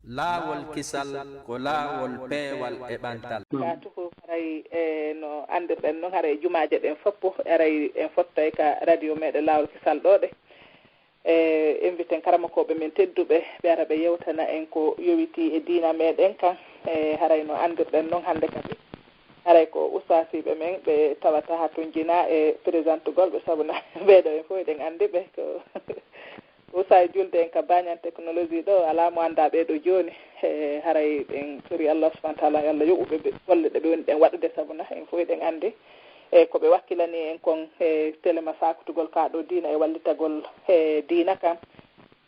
laawol kisal ko laawol peewal e ɓantal katuko haray no andirɗen noon haray jumaje ɗen foppo aray en fottay ka radio meɗe laawol kisal ɗo ɗe inviten karamakoɓe men tedduɓe ɓe ara ɓe yewtana en ko yowiti e diina meɗen kan haray no andirɗen noon hannde kadi haray ko ustasiɓe men ɓe tawata ha tonjina e présente golɓe sabuna ɓeɗo en fof eɗen andi ɓe ko usa julde en ka bañan technologie ɗo ala mo anda ɓeɗo joni haray ɓen tori Allah subhanahu wa taala Allah yoɓuɓe golle ɗe ɓe woni ɗen waɗude sabuna en fof eɗen andi ko ɓe wakkilani en kon téléma sakutugol kaɗo diina e wallitagol diina kam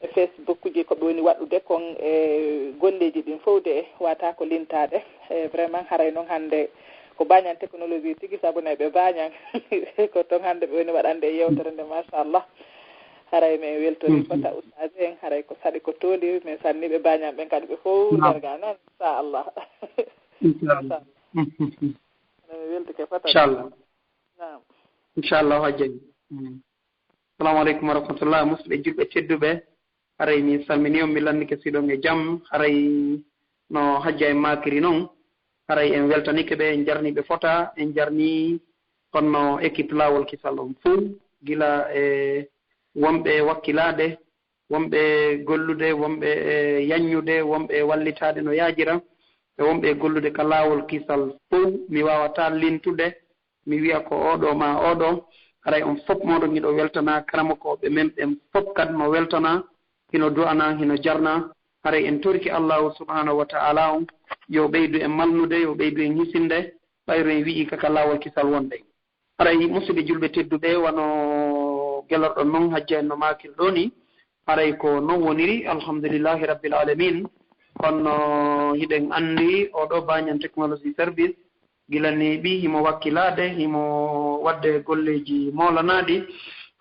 e Facebook ji ko ɓe woni waɗude kon golleji ɗin fof de wata ko lintade vraiment haray noon hande ko bañan technologie tigi sabuna ɓe bañan ko toon hande ɓe woni waɗande e yewtere nde machallah haray min weltori fota ustade en haray ko saɗi ko tooli min sanniɓe bañam ɓen kadi ɓe fof darga noon inchallah inchallah min weltike fota inchallah hajjaji assalamu aleykum wa rahmatullah musidɓe julɓe tedduɓe haray mi salmini on mi lannike siɗon e jaam haray no hajja en makiri noon haray en weltanike ɓe en jarniɓe fota en jarni honno équipe laawol kisal on fuu gila e wonɓe wakkilade wonɓe gollude wonɓe yanñude wonɓe wallitade no yaajira e wonɓe gollude ka laawol kisal fof mi wawata lintude mi wiya ko oɗo ma oɗo haray on fof moɗon hiɗo weltana karamakoɓe men ɓen fof kadi no weltana hino du'ana hino jarna haray en torki allahu subhanahu wa ta'ala on yo ɓeydu en malnude yo ɓeydu en hisinde ɓayro en wi'i kaka laawol kisal wonɗe haray musidɓe julɓe tedduɓe wano gelorɗon noon hajja en no makil ɗo ni haray ko noon woniri alhamdulillahi rabbil alamin kono hiɗen anndi oɗo bañan technologie service gilaniɓi himo wakkilade himo wadde golleji molanaɗi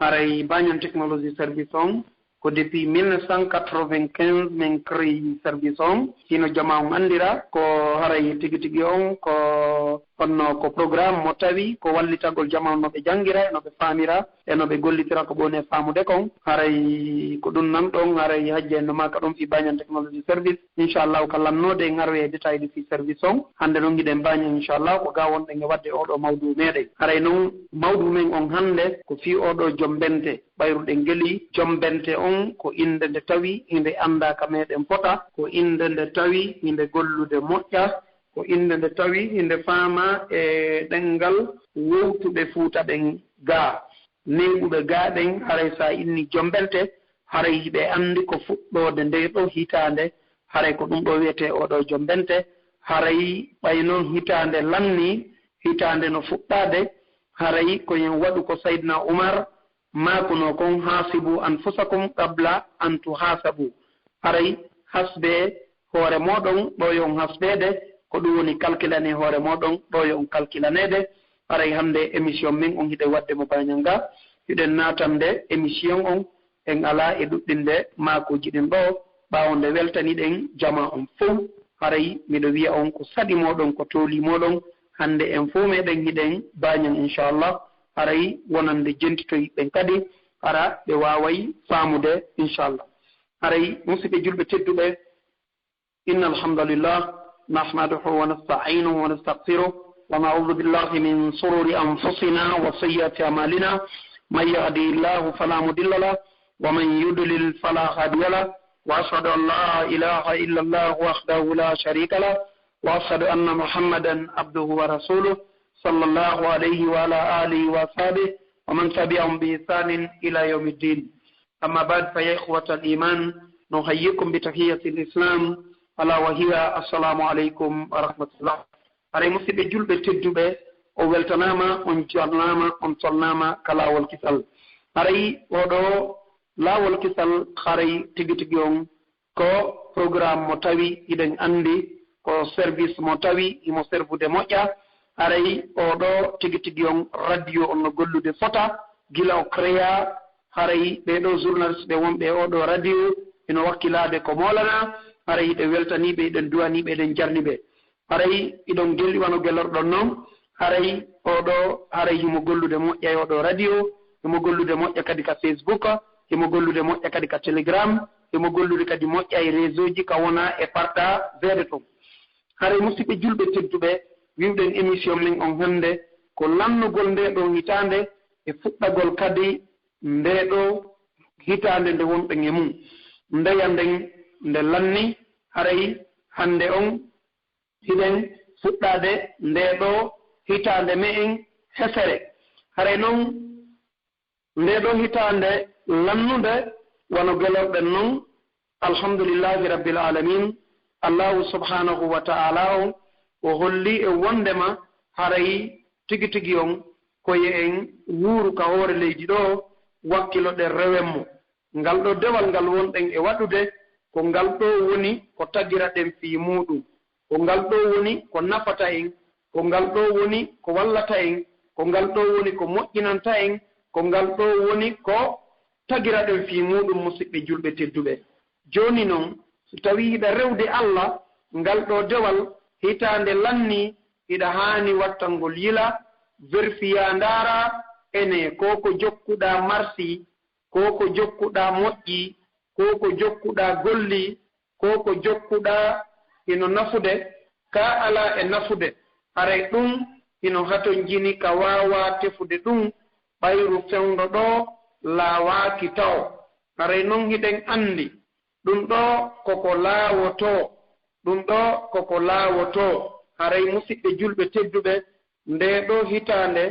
haray bañan technologie service on ko depuis 1995 min créé service on hino jama on andira ko haray tigi tigi on ko honno ko programme mo tawi ko wallitagol jama on no ɓe jangira no ɓe famira e no ɓe gollitira ko ɓoni e famude kon haray ko ɗum nan ɗon haray hajja en no maka ɗon fi bañan technologie service inchallahu ko lannode en arwe e détail de fi service on hande noon giɗen bañan inchallahu ko ga wonɗen e wadde oɗo mawdu meɗen haray noon mawdu men on hande ko fi oɗo jombente ɓayruɗen geli jombente on ko inde nde tawi hinde andaka meɗen fota ko inde nde tawi hinde gollude moƴƴa ko inde nde tawi hinde faama e ɗengal wowtuɓe fuuta ɗen gaa newɓuɓe gaa ɗen haray sa inni jombente haray hiɓe anndi ko fuɗɗode nde ɗo hitande haray ko ɗum ɗo wiyete oɗo jombente haray ɓay noon hitande lanni hitande no fuɗɗade haray koyen waɗu ko saydna oumar makuno kon hasibu anfusakum qabla an tuhasabu haray hasbe hoore moɗon ɗo yon hasbede ko ɗum woni calculane hoore moɗon ɗo yon calculanede haray hande émission min on hiɗe wadde mo bañal nga hiɗen natande émission on en ala e ɗuɗɗinde makuji ɗin ɗo ɓawonde weltaniɗen jama on fof haray miɗo wiya on ko saɗi moɗon ko tooli moɗon hande en fof meɗen hiɗen bañal inchallah haray wonande jentitoyiɓɓen kadi hara ɓe waway faamude inchallah haray musidɓe julɓe tedduɓe inna alhamdulillah نحمده ونستعينه ونستغفره ونعوذ بالله من شرور أنفسنا وسيئات أعمالنا من يهدي الله فلا مضل له ومن يضلل فلا هادي له وأشهد أن لا إله إلا الله وحده لا شريك له وأشهد أن محمدا عبده ورسوله صلى الله عليه وعلى آله وصحبه ومن تبعهم بإحسان إلى يوم الدين أما بعد فيا إخوة الإيمان نحييكم بتحية الإسلام ala wahiya assalamu aleykum wa rahmatullah haray musidɓe julɓe tedduɓe o weltanama on jarnama on tolnama ka laawol kisal haray oɗo laawol kisal haray tigi tigi on ko programme mo tawi iɗen andi ko service mo tawi imo servude moƴƴa haray oɗo tigi tigi on radio on no gollude fota gila o créa haray ɓeɗo journaliste ɓe wonɓe oɗo radio ino wakkilade ko molana haray hiɓe weltaniɓe eɗen duwaniɓe eɗen jarniɓe haray iɗon gelli wano gelorɗon noon haray oɗo haray himo gollude moƴƴa e oɗo radio himo gollude moƴƴa kadi ka Facebook himo gollude moƴƴa kadi ka Telegram emo gollude kadi moƴƴa e réseau ji ka wona e partageede ton hare musidɓe julɓe tedduɓe wiwɗen émission men on hannde ko lannugol nde ɗo hitande e fuɗɗagol kadi nde ɗo hitande nde wonɗen e mum ndeya nden nde lanni haray hannde on hiɗen fuɗɗade nde ɗo hitande me'en hesere haray noon nde ɗo hitande lannude wono gelorɗen noon alhamdulillahi rabbil alamin allahu subhanahu wa ta'ala on o holli e wondema haray tigi tigi on koye en wuuru ka hoore leydi ɗo wakkilo ɗen rewenmo ngal ɗo dewal ngal wonɗen e waɗude ko ngal ɗo woni ko tagira ɗen fii muɗum ko ngal ɗo woni ko nafata en ko ngal ɗo woni ko wallata en ko ngal ɗo woni ko moƴƴinanta en ko ngal ɗo woni ko tagira ɗen fii muɗum musidɓe julɓe tedduɓe joni noon so tawi hiɗa rewde allah ngal ɗo dewal hitande lanni hiɗa haani wattangol yila vérifiya ndaara ene ko jokkuɗa marsi ko jokkuɗa moƴƴi ko jokkuɗa golli ko jokkuɗa hino nafude ka ala e nafude haray ɗum hino haton jini ka wawa tefude ɗum ɓayru fewndo ɗo laawaaki taw haray noon hiɗen anndi ɗum ɗo koko laawoto haray musidɓe julɓe tedduɓe nde ɗo hitande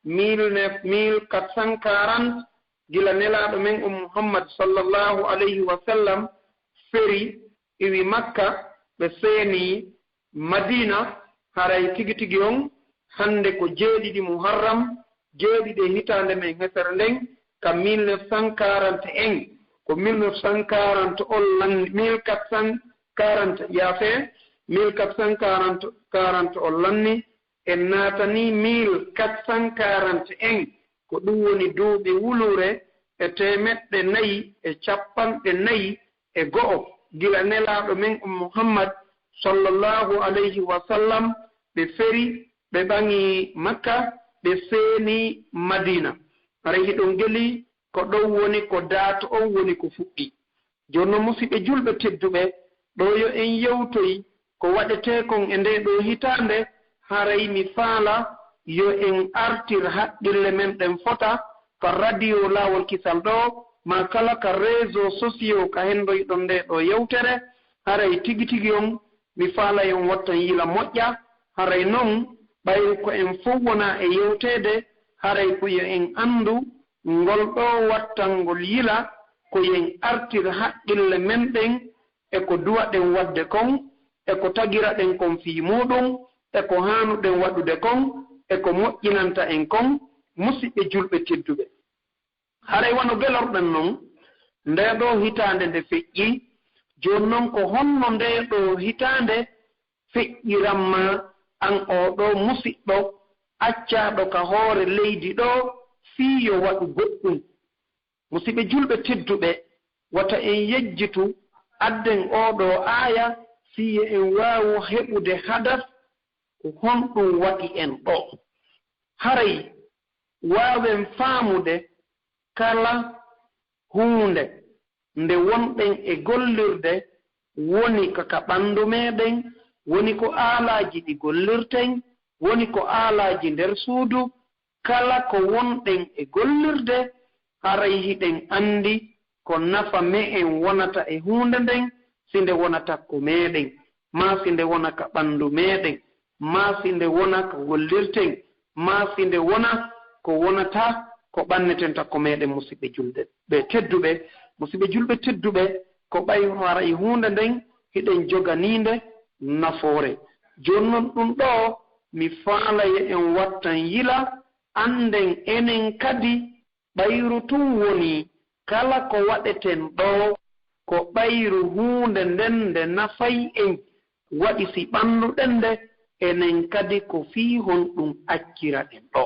1440 gila nelaɗo men muhammad sallallahu alayhi wa sallam feri iwi makka ɓe seeni madina haray tigi tigi on hande ko jeeɗiɗi muharram jeeɗiɗe hitande men hesere nden ka 1941 ko 1940 on lanni 1440 yaafe 1440 on lanni en naatani 1441 ko ɗum woni duuɓi wulure e 440 gila nelaaɗo men muhammad sallallahu alayhi wa sallam ɓe feri ɓe ɓangi makka ɓe seeni madina haray hiɗon geli ko ɗon woni ko daato on woni ko fuɗɗi jooni noon musidɓe julɓe tedduɓe ɗo yo en yewtoyi ko waɗetekon e nde ɗo hitande haray mi faala yo en artir haqqille men ɗen fota ka radio laawol kisal ɗo ma kala ka réseau sociaux ka hendoyɗon nde ɗo yewtere haray tigi tigi on mi faala en wattan yila moƴƴa haray noon ɓayru ko en fof wona e yewtede haray ko yo en anndu ngol ɗo wattangol yila ko yen artir haqqille men ɗen e ko duwa ɗen wadde kon e ko tagira ɗen kon fii muɗum e ko haanuɗen waɗude kon e ko moƴƴinanta en kon musidɓe julɓe tedduɓe haray wono gelorɗen noon nde ɗo hitande nde feƴƴi joni noon ko honno nde ɗo hitande feƴƴiranma an oɗo musidɗo accaɗo ka hoore leydi ɗo fii yo waɗu goɗɗum musidɓe julɓe tedduɓe wata en yejjitu adden oɗo aaya fii en waawu heɓude hadas ko honɗum waɗi en ɗo haray waawen faamude kala huunde nde wonɗen e gollirde woni kaka ɓanndu meɗen woni ko aalaaji ɗi gollirten woni ko aalaaji nder suudu kala ko wonɗen e gollirde haray hiɗen anndi ko nafa me'en wonata e huunde nden si nde wonata ko meɗen maa si nde wona ka ɓanndu meɗen maa si nde wona ko gollirten maa si nde wona ko wonata ko ɓanneten takko meɗen musidɓe julɓe ɓe tedduɓe musidɓe julɓe tedduɓe ko ɓayru hara e huunde nden hiɗen joganiinde nafoore jooni noon ɗum ɗo mi faalaye en wattan yila annden enen kadi ɓayru tun woni kala ko waɗeten ɗo ko ɓayru huunde nden nde nafay en waɗi si ɓannduɗen nde enen kadi ko fii hon ɗum accira ɗen ɗo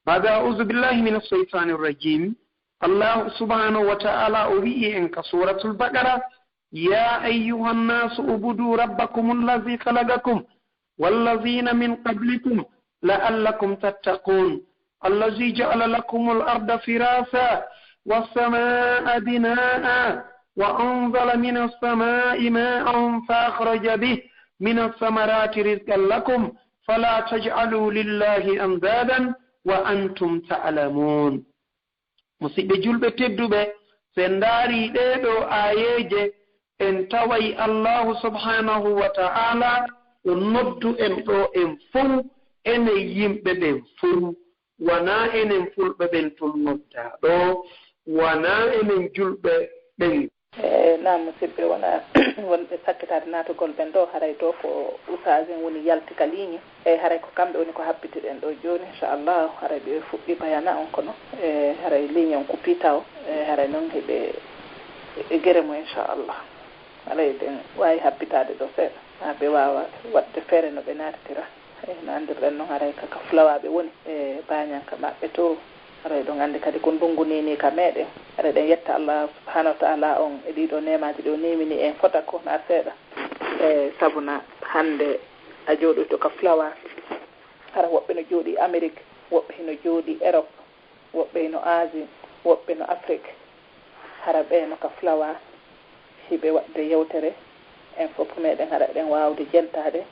bada auzu billahi min alcheytani irrajim allahu subhanahu wa ta'ala o wi'i en ka suratul baqara ya ayuha nnasu ubudu rabbakum allazi khalaqakum wallazina min qablikum la'allakum tattaqun allazi ja'ala lakum al-arda firasa was-samaa'a binaa'a وأنزل من السماء ماء فأخرج به من الثمرات رزقا لكم فلا تجعلوا لله أندادا وأنتم تعلمون. musidɓe julɓe tedduɓe sen ndaari ɗeɗo ayeje en taway allahu subhanahu wa ta'ala o noddu en ɗo en fof ene yimɓe ɓen fof, wona enen fulɓe ɓen tun nodda ɗo, wona enen julɓe ɓen. Naam musidɓe, wona wonɓe sakkitaade naatugol ɓen ɗo haray ɗo ko usage en woni yaltika ligne eyi haray ko kamɓe woni ko habbitiɗen ɗo jooni inchallah haray ɓe fuɗɗi bayana on kono haray ligne on kuppita o haray noon heɓe gere mo inchallah haray ɗen wawi habbitade ɗo seeɗa ha ɓe wawa waɗde feere no ɓe natitira no andirɗen noon haray kaka fulawaɓe woni e bañanka maɓɓe to haray ɗon andi kadi ko ndungu nini ka meɗen haray ɗen yetta allah subhanahu wa ta'ala on e ɗiɗo nemaji ɗo nemini en fota ko na seeɗa sabuna hande a jooɗoyto ka flawa hara woɓɓe no jooɗi Amérique, woɓɓe hino jooɗi Europe, woɓɓe hino Asie, woɓɓe no Afrique, hara ɓe no ka flawa hiɓe waɗde yewtere en fof meɗen haɗa ɗen wawde jentade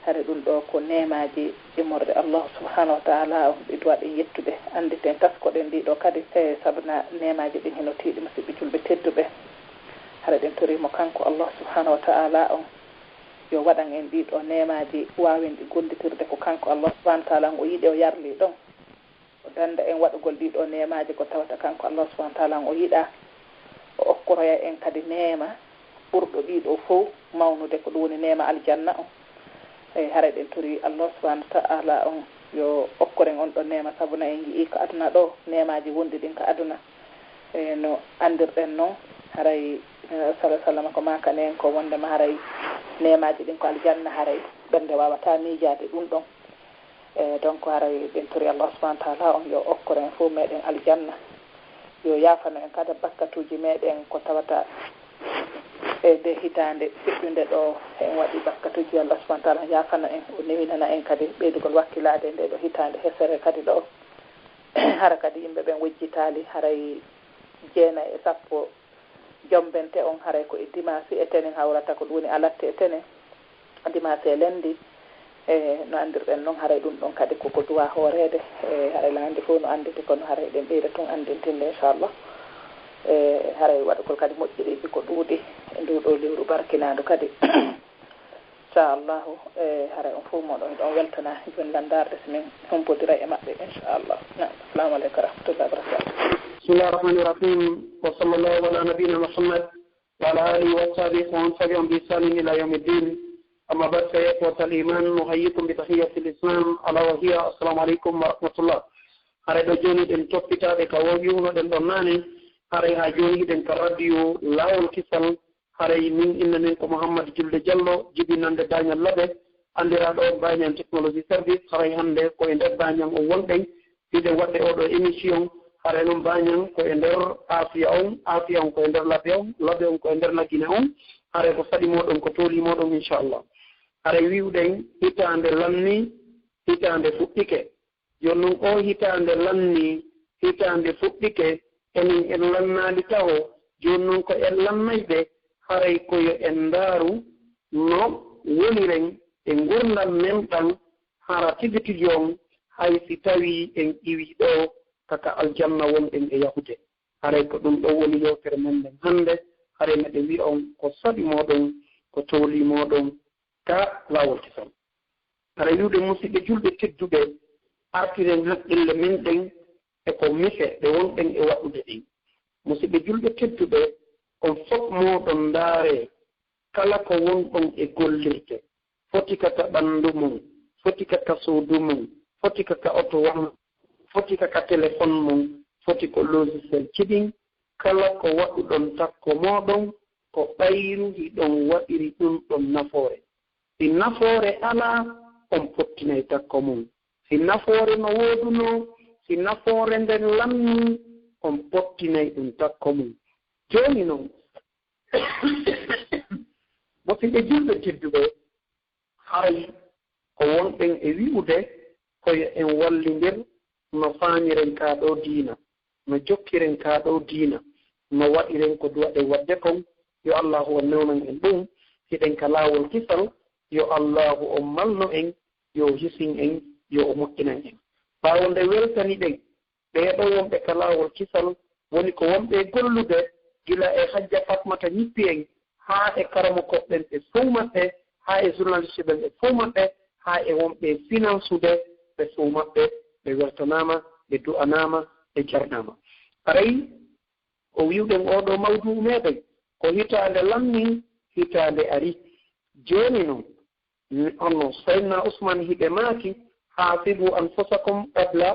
hare ɗum ɗo ko nemaji immorde Allah subhanahu wa ta'ala on ɗi duwaɗen yettude anditen taskoɗen ɗiɗo kadi e sabuna nemaji ɗin hino tiiɗi musidɓe julɓe tedduɓe hare ɗen torimo kanko Allah subhanahu wa ta'ala on yo waɗan en ɗiɗo nemaji wawen ɗi gollitirde ko kanko Allah subhanahu wa ta'ala o yiɗi o yarli ɗon o danda en waɗugol ɗiɗo nemaji ko tawata kanko Allah subhanahu wa ta'ala o yiɗa o okkoroya en kadi nema ɓurɗo ɗiɗo fof mawnude ko ɗum woni nema aljanna on eyi haray ɗen tori Allah subhanahu wa ta'ala on yo okkoren on ɗo nema sabuna en yii ko aduna ɗo nemaji wondi ɗin ko aduna e no andirɗen noon haray sallallahu sallam ko makane en ko wondema haray nemaji ɗin ko aljanna haray ɓernde wawata miijade ɗum ɗon e donc haray ɗen tori Allah subhanahu wa ta'ala on yo okkoren fof meɗen aljanna yo yafano en kada bakkatuji meɗen ko tawata e nde hitande fiɓɓinde ɗo en waɗi bakkatuji Allah subhanahu wa ta'ala yafana en o newinana en kadi ɓeydugol wakkilade nde ɗo hitande hesere kadi ɗo hara kadi yimɓe ɓen wejjitali haray 9 jombente on haray ko e dimasi e tenen hawrata ko ɗum woni alatte e tenen dimasi e lendi e no andirɗen noon haray ɗum ɗon kadi koko duwa hoorede e haray landi fof no andite kono haray ɗen ɓeyda tun andintinde inchallah e haray waɗugol kadi moƴƴiriiji ko ɗuuɗi e nduɗo lewru barkinadu kadi inchallahu e haray on fof moɗon ɗon weltana joni landarde so min humpodira e maɓɓe inchallah assalamu aleykum wa rahmatullahi wa barakatuh. bismillahi rahmani rahim wa sallallahu ala nabiyina muhammad wa ala alihi wa sahbihi wa man tabi'ahum bi ihsanin ila yawmi ddin amma ba'd fa ya ikhwatal iman nuhayyikum bi tahiyyati al-islam ala wa hiya assalamu aleykum wa rahmatullah. haray ɗo joni ɗen toppitaɓe ka wowiwnoɗen ɗon nane haray ha joni hiɗen ka radio lawol kisal haray min innanen ko Mouhammad Julde Diallo jibinande dañal laɓe andiraɗo on bañan technologie service haray hande ko e nder bañan o wonɗen hiɗen waɗde oɗo émission haray noon bañan ko e nder afiya on ko e nder laɓe on ko e nder lagine on haray ko saɗi moɗon ko tooli moɗon inchallah haray wiwɗen hitande lanni hitande fuɗɗike joni noon o hitande lanni hitande fuɗɗike enen en lannali tawo joni noon ko en lannayɓe haray koyo en ndaaru no woniren e gurdal men ɗan hara tigi tigi on hay si tawi en iwi ɗo kaka aljanna wonɗen e yahude haray ko ɗum ɗo woni yewtere men nden hannde haray meɗe wi on ko saɗi moɗon ko tooli moɗon ka laawol kisal haray wiwde musidɓe julɓe tedduɓe artiren haqqille men ɗen eko mise ɗe wonɗen e waɗude ɗin musidɓe julɓe tedduɓe on fof moɗon ndaare kala ko wonɗon e gollirde foti kaka ɓanndu mum foti kaka suudu mum foti kaka oto wan foti kaka téléphone mum foti ko logiciel ciɗin kala ko waɗuɗon takko moɗon ko ɓayru hiɗon waɗiri ɗum ɗon nafoore si nafoore alaa on pottinay takko mum si nafoore no wooduno si nafoore nden lammi on pottinay ɗum takko mum jooni noon musidɓe julɓe tedduɓe hay ko wonɗen e wi'ude koyo en wallindir no faamiren kaa ɗo diina no jokkiren kaa ɗo diina no waɗiren ko duwaɗe wadde kon yo allahu o newnan en ɗum hiɗen ka laawol kisal yo allahu o malno en yo hisin en yo o moƴƴinan en ɓaawo nde weltani ɗen ɓeeɗo wonɓe ka laawol kisal woni ko wonɓe gollude gila e hajja fatmata ñippi en haa e karamo koɓɓen ɓe fof maɓɓe haa e journaliste ɓen ɓe fof maɓɓe haa e wonɓe financude ɓe fof maɓɓe ɓe weltanama ɓe du'anama ɓe jarnama aray o wiwɗen oɗo mawdu meɗen ko hitande lammin hitande ari joni noon onno saydna ousmane hiɓe maaki hasibu anfusakum qabla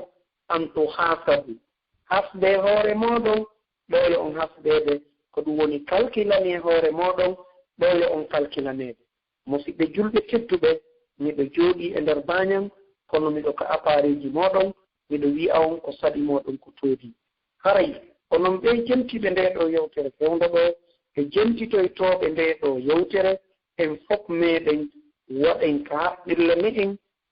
an tuhasabu hasde hoore moɗon ɗoyo on hasdede ko ɗum woni kalkilani e hoore moɗon ɗoyo on kalkilanede musidɓe julɓe tedduɓe miɗo jooɗi e nder bañam kono miɗo ka appareil ji moɗon miɗo wi'a on ko saɗi moɗon ko toodi haray onon ɓe jentiɓe nde ɗo yewtere fewndo ɗo e jentitoytoɓe nde ɗo yewtere en fof meɗen waɗen ka haɓɓirle meɗen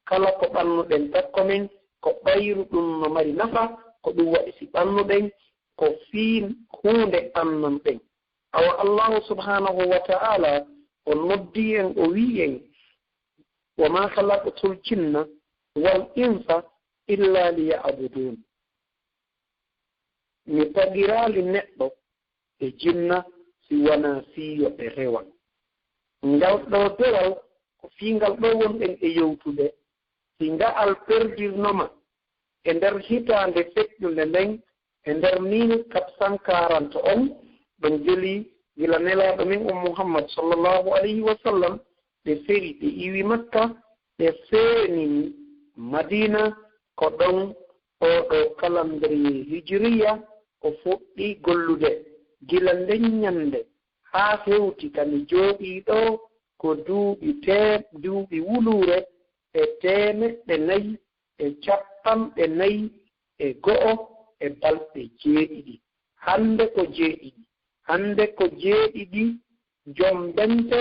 kala ko ɓannuɗen takko men ko ɓayru ɗum no mari nafa ko ɗum waɗi si ɓannuɗen ko fii hunde ɓannanɗen awa allahu subhanahu wa ta'ala o noddi en o wi en wa ma halaqtul jinna wal insa illa liya'budun mi tagirali neɗɗo e jinna si wona fiyo ɓe rewa ngal ɗo dewal ko fiingal ɗo wonɗen e yewtude si nga'al perdirnoma e nder hitande feƴƴunde nden e nder 1440 on ɗon jeli gila nelaɗo min muhammad sallllahu alayhi wa sallam ɓe feri ɓe iwi makka ɓe feeni madina ko ɗon oɗo calendrier hijriya o fuɗɗi gollude gila nden ñande haa hewti kami jooɗii ɗo ko duuɓi wuluure e 400 e 4 e go'o e balɗe 7 hande ko 7 hande ko 7 jombente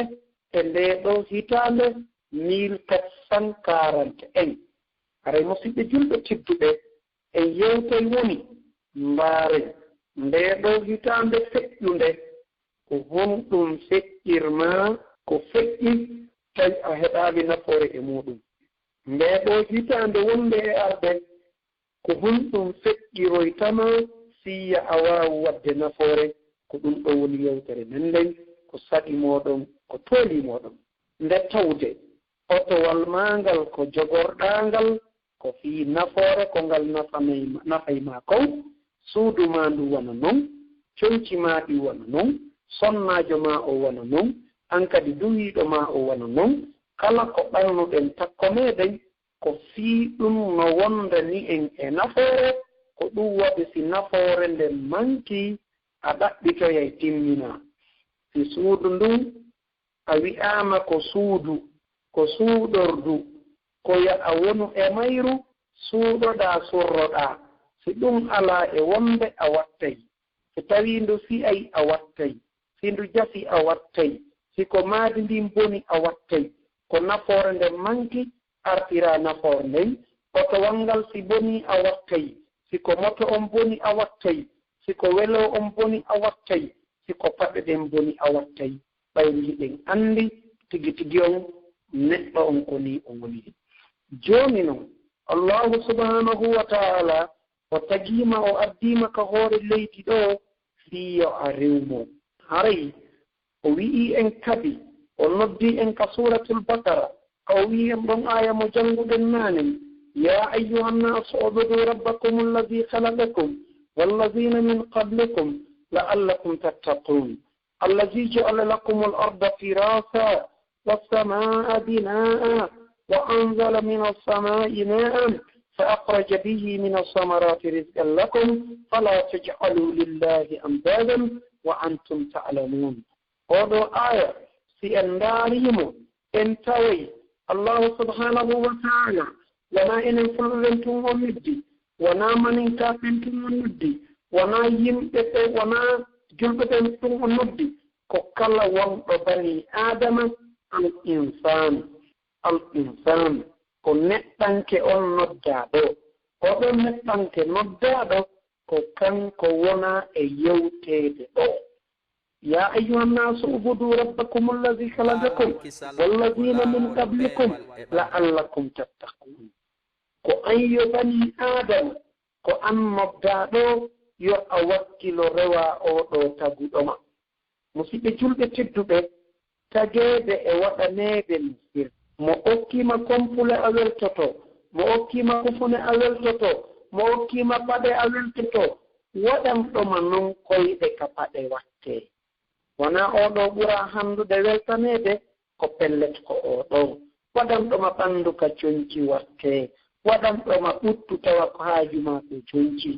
e nde ɗo hitande 1441 haray musidɓe julɓe tedduɓe en yewtoy woni mbaaren nde ɗo hitande feƴƴunde ko honɗum feƴƴirma ko feƴƴi tawi a heɗaali nafoore e muɗum nde ɗo hitande wonde e arde ko honɗum feƴƴiroytama siya a waawi wadde nafoore ko ɗum ɗo woni yewtere men nden ko saɗi moɗon ko tooli moɗon nde tawde otowal maangal ko jogorɗangal ko fii nafoore ko ngal nafay ma kon suudu ma ndu wona noon coñci ma ɗi wona noon sonnaajo ma o wona noon an kadi duwiiɗo ma o wona noon kala ko ɓannuɗen takko meɗen ko fii ɗum no wonda ni en e nafoore ko ɗum waɗi si nafoore nden manki a ɗaɓɓitoya e timmina si suudu ndun a wi'aama ko suudu ko suuɗordu ko a wonu e mayru suuɗoɗaa surroɗaa si ɗum alaa e wonde a wattay so tawii ndu fi'ay a wattay si ndu jafi a wattay si ko maadi ndin boni a wattay ko nafoore nden manki artira nafoore nden otowal ngal si boni a wattay si ko moto on boni a wattay si ko welo on boni a wattay si ko paɗe ɗen boni a wattay ɓayri ɗen anndi tigi tigi on neɗɗo on ko ni o woni jooni noon allahu subhanahu wa taala o tagiima o addiima ka hoore leydi ɗo fiyo a rewmo haray o wi'i en kadi o noddi en ka suratul bakara o wi'i en ɗon aya mo jannguɗen naanen ya ayuha nnasu ubudu rabbakum alladi halaqakum wallazina min qablikum la'allakum tattaqun alladi ja'ala lakum al-arda firasa was-samaa'a binaa'a وأنزل من السماء ماء فأخرج به من الثمرات رزقا لكم فلا تجعلوا لله أندادا وأنتم تعلمون هذا آية في أندارهم انتوي الله سبحانه وتعالى وما إن فلنتم ومدي وما من كافنتم ومدي وما يمتت وما جلبتم ومدي كوكلا وبني آدم الإنسان al-insan ko neɗɗanke on noddaɗo oɗon neɗɗanke noddaɗo ko kanko wona e yewteede ɗo ya ayuha nnasu ubudu rabbakum alladi halaqakum walladina min qablikum la'allakum tattaqun ko an yo bani adama ko an mobdaɗo yo a wakkilo rewa oɗo taguɗoma musidɓe julɓe tedduɓe tageede e waɗaneede misir mo okkima kompule a weltoto mo okkima kufune a weltoto mo okkima paɗe a weltoto waɗanɗoma non koyɗe ka paɗe watte wona oɗo ɓura handude weltaneede ko pellet ko oɗo waɗanɗoma ɓanndu ka coñci watte waɗanɗoma ɓuttu tawa ko haaju ma ko coñci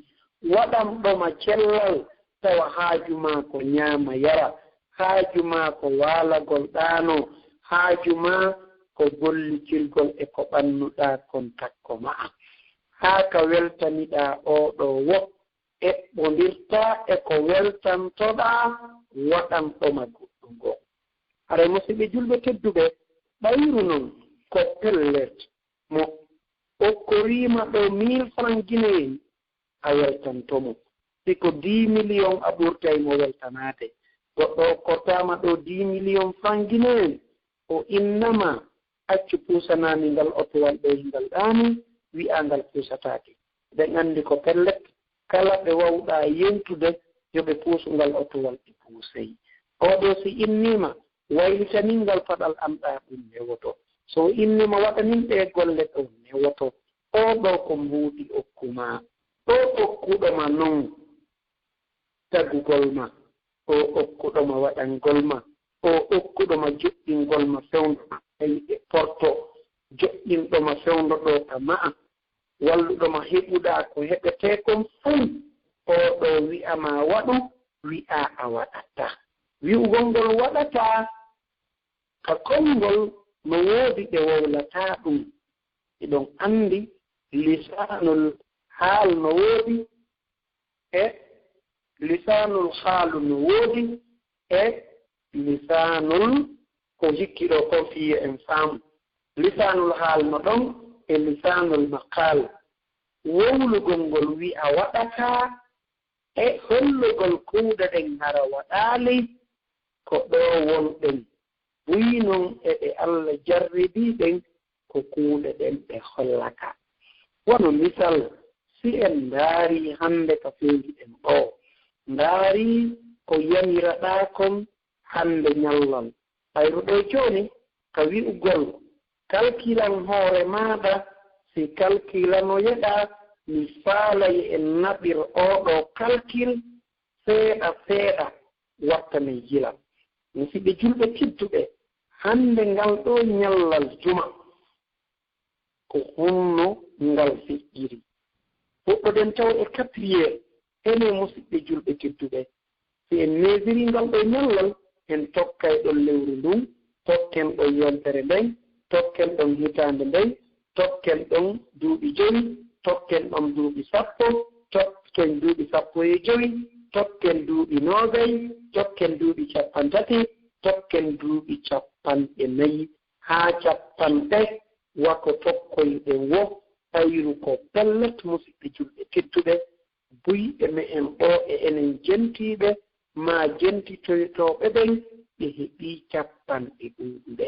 waɗanɗoma cellal tawa haaju ma ko ñaama yara haaju ma ko waalagol ɗaano haaju ma ko gollitirgol e ko ɓannuɗaa kon takko ma'a haa ka weltaniɗaa oɗo wo eɓɓondirta e ko weltantoɗaa waɗanɗoma goɗɗum ngoo haray musidɓe julɓe tedduɓe ɓayru noon ko pellet mo okkoriima ɗo 1000 francs guinéen a weltantomo siko 10 millions a ɓurtay mo weltanaade goɗɗo okkortaama ɗo 10 millions francs guinéen o innama accu puusanaami ngal otowal ɗo ngal ɗaani wi'a ngal puusataake ɓe anndi ko pellet kala ɓe wawɗaa yentude yo ɓe puusu ngal otowal ɗi puusey oɗo si inniima waylitanin ngal paɗal am ɗaa ɗum newoto so innima waɗanin ɗe golle ɗo newoto oɗo ko mbuuɗi okkuma ɗo okkuɗoma non tagugol ma o okkuɗoma waɗangol ma o okkuɗoma joƴƴingol ma fewndo e porto joƴƴinɗoma fewndo ɗo ka ma'a walluɗoma heɓuɗaa ko heɓetee kon fof oɗo wi'ama waɗu wi'a a waɗata wi'ugol ngol waɗata ka konngol no woodi ɓe wowlataa ɗum eɗon anndi lisanul haal no woodi e lisanul haalu no woodi e lisanul ko hikkiɗo ko fiye en faamu lisanul haal no ɗon e lisanul maqal wowlugol ngol wi'a waɗataa e hollugol kuuɗe ɗen hara waɗaali ko ɗo wonɗen buyi non eɓe Allah jarribiiɗen ko kuuɗe ɗen ɓe hollaka wono misal si en ndaari hannde ka feewiɗen ɗo ndaari ko yamiraɗaa kon hannde ñallal ɓayru ɗo jooni ka wi'ugol kalkilan hoore maaɗa si kalkilanoyeɗaa mi faalay en naɓir oɗo kalkil seeɗa seeɗa wattane jila musidɓe julɓe tedduɓe hannde ngal ɗo ñallal juma ko hunno ngal feƴƴiri woɗɗoɗen taw e 4 ene musidɓe julɓe tedduɓe si en meesiri ngal ɗo ñallal en tokkay ɗon lewru ndun tokken ɗon yontere nden tokken ɗon hitaande nden tokken ɗon duuɓi 5 tokken ɗon duuɓi 10 tokken duuɓi 15 tokken duuɓi 9 tokken duuɓi 30 tokken duuɓi 40 haa 50 wako tokkoyɗe wo ɓayru ko pellet musidɓe julɓe tedduɓe buyɓe me'en ɗo e enen jentiiɓe ma jentitoytooɓe ɓen ɓe heɓii 50 ɗuuɗuɓe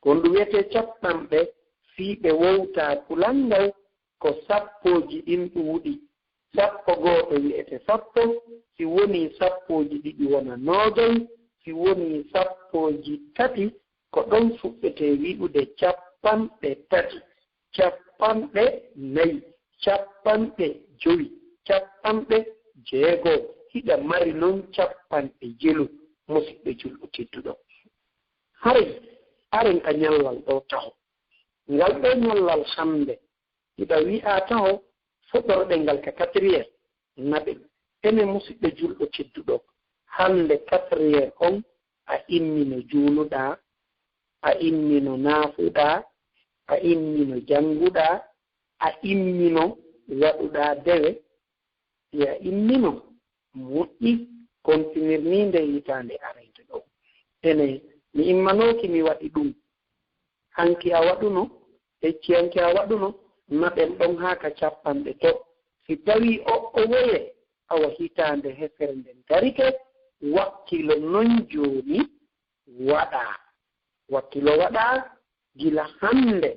gonɗum wiyetee 50 fii ɓe wowtaa kulanngal ko 10 ɗin ɗuuɗi 10 wiyete 10 si woni 2 wona 9 si woni 3 ko ɗon fuɗɗetee wi'ude 3 4 5 50 hiɗa mari noon 50 musidɓe julɓe tedduɗo haray aren ka ñallal ɗo taho ngal ɗo ñallal hannde hiɗa wi'a taho fuɗɗorɗe ngal ka 4 naɓe ene musidɓe julɓe tedduɗo hannde 4 on a immino juuluɗaa a immino naafuɗaa a immino jannguɗaa a immino waɗuɗaa dewe si a immino moƴƴi continuir ni nde hitaande arayde ɗo ene mi immanooki mi waɗi ɗum hanki a waɗuno ecci hanki a waɗuno naɓen ɗon haa ka 50 to si tawii o woye awa hitande hefere nden darike wakkilo non joni wakkilo waɗa gila hande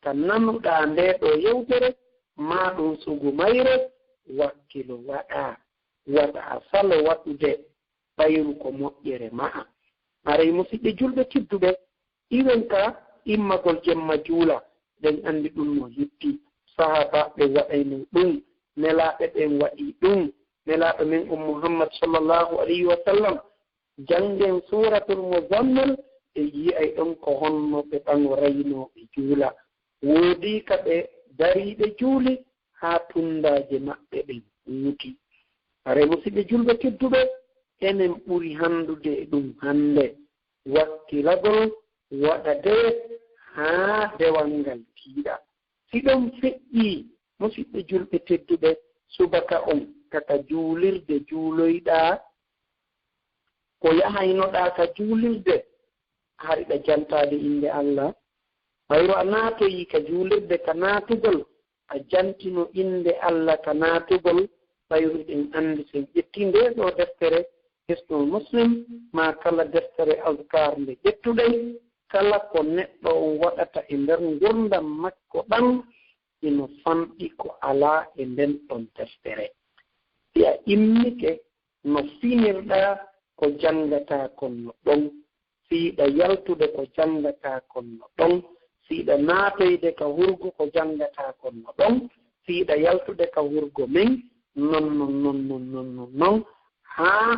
ka nanuɗa nde ɗo yewtere ma ɗum sugu mayre wakkilo waɗa salo waɗude ɓayru ko moƴƴere ma'a aray musidɓe julɓe tedduɓe iwen ka immagol jemma juula ɗen andi ɗum no hitti sahabaɓe waɗayno ɗum nelaɓe ɓen waɗi ɗum nelaɓe men muhammad sallllahu alayhi wa sallam jangen suratul muzammil e yiyay ɗon ko honno ɓe ɓango raynoɓe juula woodi ka ɓe dariɓe juuli haa tundaje maɓɓe ɓen wuuti are musidɓe julɓe tedduɓe enen ɓuri handude e ɗum hande wakkilagol waɗa dewe haa dewal ngal tiiɗa si ɗon feƴƴi musidɓe julɓe tedduɓe subaka on kaka juulirde juuloyɗa ko yahaynoɗa ka juulirde hariɗa jantade inde allah ɓayro a naatoyi ka juulirde ka naatugol a jantino inde allah ka naatugol ɓayru ɗen anndi sen ƴetti nde ɗo deftere hisnul muslim ma kala deftere azkar nde ƴettuɗen kala ko neɗɗo on waɗata e nder gurdam makko ɗan ino famɗi ko alaa e nden ɗon deftere si a immike no finirɗa ko janngata konno ɗon siiɗa yaltude ko janngata konno ɗon siiɗa naatoyde ka hurgo ko janngata konno ɗon siiɗa yaltude ka hurgo men non haa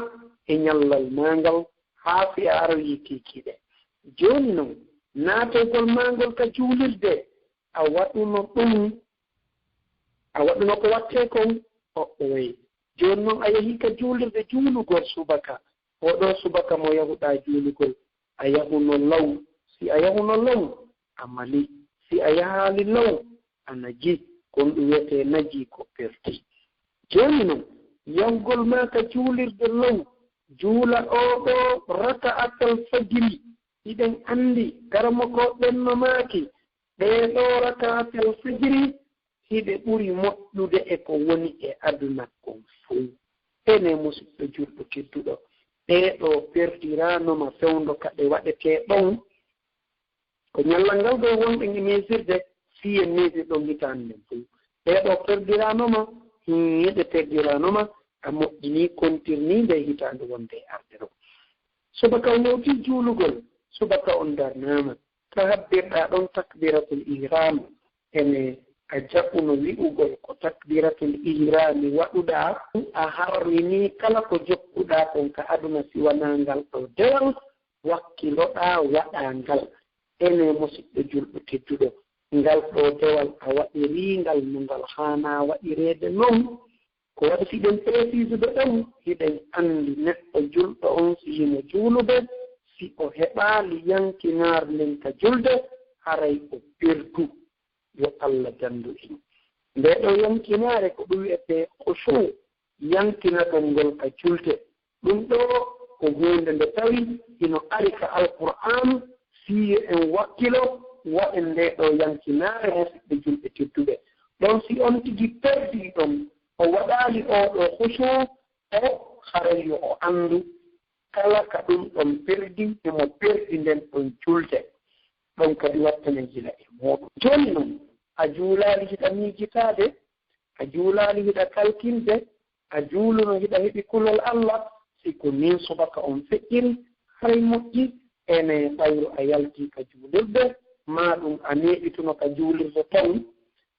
e ñallal maangal haa fi a aroyi kiikiiɗe jooni noon naatoygol maangol ka juulirde a waɗuno ko wattee kon oɓɓoye jooni noon a yahii ka juulirde juulugol subaka oɗo subaka mo yahuɗaa juulugol a yahuno law si a yahuno law a mali si a yahaali law a naji kon ɗum wiyetee naji ko perti jooni noon yahugol maa ka juulirde law juula oɗo raka'atal fajiri iɗen anndi garamo ko ɓenno maaki ɓeeɗo raka'atal fajiri hiɓe ɓuri moƴƴude e ko woni e aduna kon fuu ene musidɗo julɗo tedduɗo ɓeeɗo perdiranoma fewndo kaɗe waɗetee ɗon ko ñallal ngal ɗo wonɓe e mesirde fiye mesir ɗon hitaande nden fuu ɓeeɗo perdiranoma hiɗe perdiranoma a moƴƴini kontirninde hitaande wonde e arde ɗo subaka yewti juulugol subaka on darnaama to habbirɗaa ɗon takbiratul ihram ene a jaɓɓuno wi'ugol ko takbiratul ihrami waɗuɗaa a harrini kala ko jokkuɗaa kon ka aduna siwanangal ɗo dewal wakkiloɗaa waɗa ngal ene musidɗo julɗo tedduɗo ngal ɗo dewal a waɗiringal no ngal haana waɗireede noon ko waɗi siɗen précisude ɗon hiɗen anndi neɗɗo julɗo on si himo juulude si o heɓaali yankinaar nden ka julde haray o perdu yo Allah janndu en nde ɗo yankinaare ko ɗum wiyetee khushu yankinagol ngol ka julte ɗum ɗo ko huunde nde tawi ino ari ka alqur'an siye en wakkilo waɗen nde ɗo yankinaare musidɓe julɓe tedduɓe ɗon si on tigi perdii ɗon o waɗaali oɗo khushu o haray yo o anndu kala ka ɗum ɗon perdi emo perdi nden ɗon julte ɗon kadi wattane gila e mooɗum jooni noon a juulaali hiɗa miijitaade a juulaali hiɗa kalkinde a juuluno hiɗa heɓi kulol allah si ko nin subaka on feƴƴiri haray moƴƴi ene ɓayru a yaltii ka juulirde maa ɗum a neeɓituno ka juulirde ton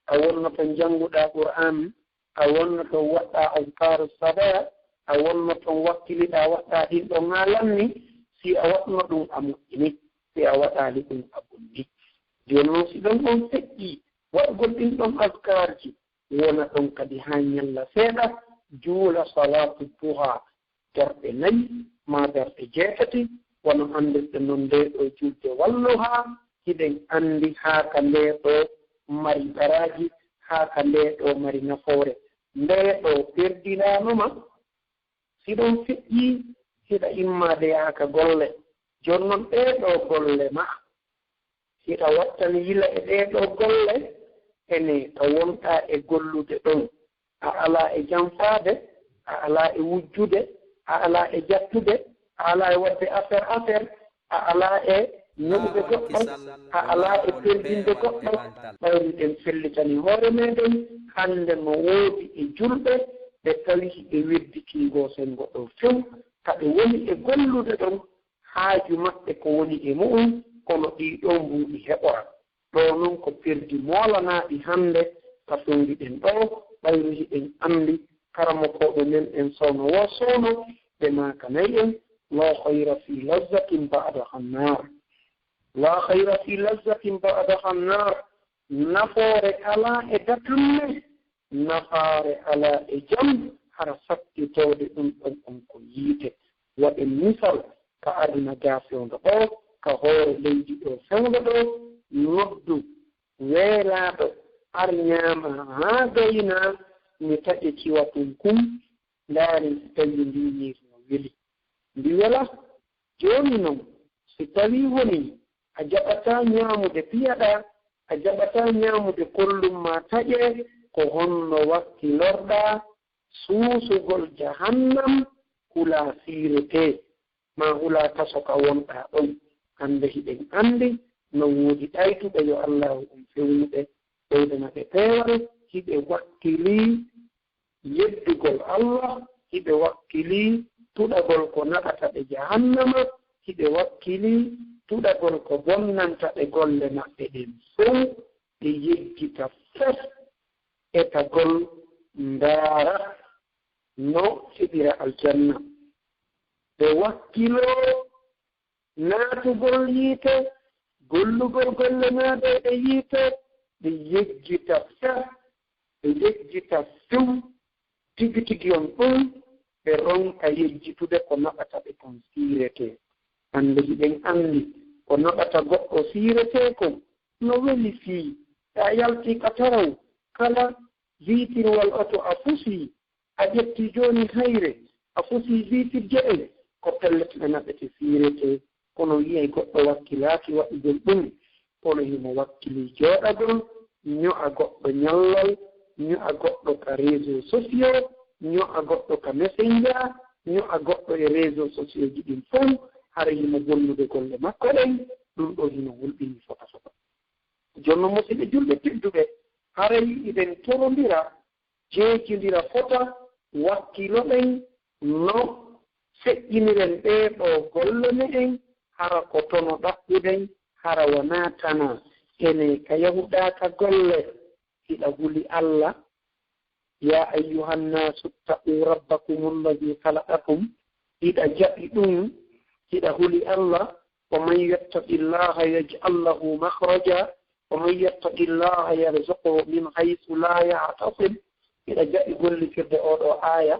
a wonno ton jannguɗaa qur'an a wonno ton waɗɗaa azkaru sabaa a wonno ton wakkiliɗaa waɗɗaa ɗin ɗon haa lanni si a waɗno ɗum a moƴƴini si a waɗaali ɗum a bonndi jooni noon si ɗon ɗon feƴƴii waɗgol ɗin ɗon askarji wona ɗon kadi haa ñalla seeɗa juula salatu duha darɗe nayi ma darɗe jeetati wono anndirɗe noon nde ɗo julde walluhaa hiɗen anndi haa ka nde ɗo mari daraaji haa ka nde ɗo mari nafoore nde ɗo perdinaanoma si ɗon feƴƴii hiɗa immaade yaaka golle jooni noon ɗeeɗo golle ma hiɗa wattani yila e ɗeeɗo golle ene to wonɗaa e gollude ɗon a alaa e janfaade a ala e wujjude a ala e jattude a ala e wadde affaire a ala e ñoɓude goɗɗo a ala e perdinde goɗɗo ɓayri ɗen fellitani hoore meɗen hannde no woodi e julɓe ɓe tawi ɓe wedditigo sengo ɗo few kaɓe woni e gollude ɗon haaju maɓɓe ko woni e mu'um kono ɗiɗo mbuuɗi heɓora ɗo noon ko perdi moolanaaɗi hannde ka fewriɗen ɗo ɓayru hiɗen anndi karamokoɓe men en sowno wo sowno ɓe maakanayi en la hayra fi lazzatin ba'daha nnar la hayra fi lazzatin ba'daha nnar nafoore alaa e datanne nafaare alaa e jam hara sattitoode ɗum ɗon on ko yiite waɗen misal ka aduna gaafewndo ɗo ka hoore leydi ɗo fewngo ɗo noddu weelaaɗo ar ñaama haa gaynaa mi taƴe ciwa tum kum ndaari si tawii ndi ñiiri no weli ndi wela jooni noon si tawii woni a jaɓataa ñaamude piyaɗaa a jaɓataa ñaamude kollum ma taƴe ko honno wakkilorɗaa suusugol jahannam hulaa siiretee ma hulaa tasoka wonɗaa ɗon hannde hiɗen anndi no woodi ɗaytuɓe yo allahu fewnuɓe ɓeydana ɓe peewal hiɓe wakkilii yeddugol allah hiɓe wakkilii tuɗagol ko naɗata ɓe jahannama hiɓe wakkilii tuɗagol ko bonnanta ɓe golle maɓɓe ɗen fof ɓe yeggita fof e tagol ndaara no heɓira aljanna ɓe wakkiloo naatugol yiite gollugol golle maaɓe e yiite ɓe yeggita fof ɓe yeggita few tigi tigi on ɗum ɓe ronka yejjitude ko naɓata ɓe kon siiretee hannde hiɗen anndi ko naɓata goɗɗo siiretee kon no weli fii a yaltii ka taraw kala wiitirwal oto a fusii a ƴettii jooni hayre a fusii wiitirje en ko pellete ɓe naɓete siiretee kono wiyay goɗɗo wakkilaaki waɗugol ɗum kono himo wakkilii jooɗagol ño'a goɗɗo ñallal ño'a goɗɗo ka réseau sociaux ño'a goɗɗo ka messenger ño'a goɗɗo e réseau sociaux ji ɗin fof hara himo gollude golle makko ɗen ɗum ɗo hino wulɓini fota fota jonno musidɓe julɓe tedduɓe haray iɗen torondira jeejindira fota wakkilo ɗen no feƴƴiniren ɓeeɗo golle meɗen hara ko tono ɗaɓɓuɗen hara wonaa tana ene ka yahuɗaaka golle hiɗa huli allah ya ayyuhannasu ttaquu rabbakum alladi halaqakum hiɗa jaɓi ɗum hiɗa huli allah wa man yattaqi llaha yaj'al lahu mahraja wa man yattaqi llaha yarzuqhu min haysu la yahtasib hiɗa jaɓi gollifirde oɗo aaya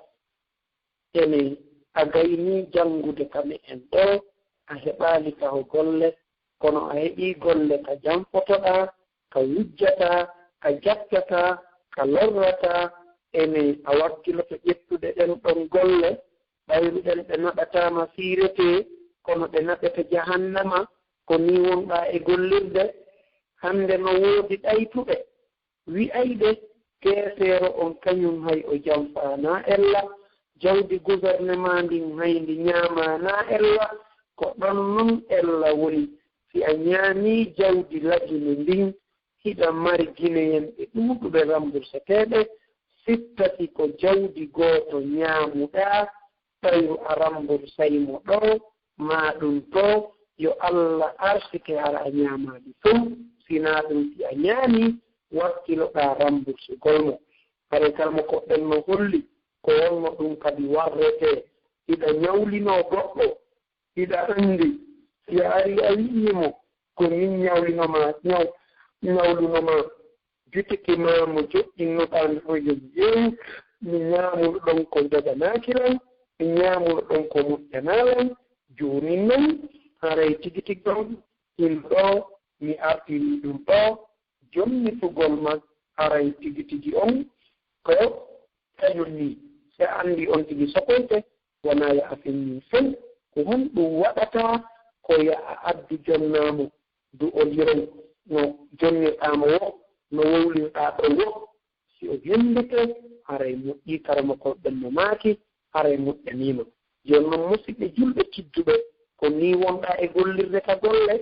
ene a gaynii janngude kame en ɗo a heɓaali ka ho golle kono a heɓii golle ka jamfotoɗaa ka wujjataa ka jattataa ka lorrataa ene a wakkiloto ƴettude ɗen ɗon golle ɓayruɗen ɓe naɓataama siiretee kono ɓe naɓete jahannama ko ni wonɗaa e gollirde hannde no woodi ɗaytuɓe wi'ayde keeseero on kañum hay o jamfaanaa ella jawdi gouvernement ndin hay ndi ñaamaanaa ella ko ɗon non ella woni si a ñaamii jawdi lagine ndin hiɗa mari guinéen ɓe ɗuuɗuɓe rembourseteeɓe sittati ko jawdi gooto ñaamuɗaa ɓayru a remboursaymo ɗo maa ɗum to yo allah arsike hara a ñaamaaɗi fof sinaa ɗum si a ñaamii wakkiloɗaa remboursigolmo hare kalmo koɗɗen no holli ko wonno ɗum kadi warretee hiɗa ñawlinoo goɗɗo hiɗa anndi si a ari a wi'imo ko min ñawlinoma ñawlunoma jutiki ma mo joɗɗinnoɗaa nde fof yo jeeyi mi ñaamuno ɗon ko joganaakiran mi ñaamuno ɗon ko moƴƴanaalan jooni noon haray tigi tigi ɗon in ɗo mi artiri ɗum ɗo jonnitugol ma haray tigi tigi on ko kañum ni se anndi on tigi sokoyte wonaa yo a fenni fen ko hon ɗum waɗataa ko yo a addu jonnaamo du o liron no jonnirɗaamo wo no wowlirɗaa ɗo wo si o henndike haray moƴƴi karama ko ɓenno maaki haray moƴƴanima joni noon musidɓe julɓe tidduɓe ko ni wonɗa e gollirde ka golle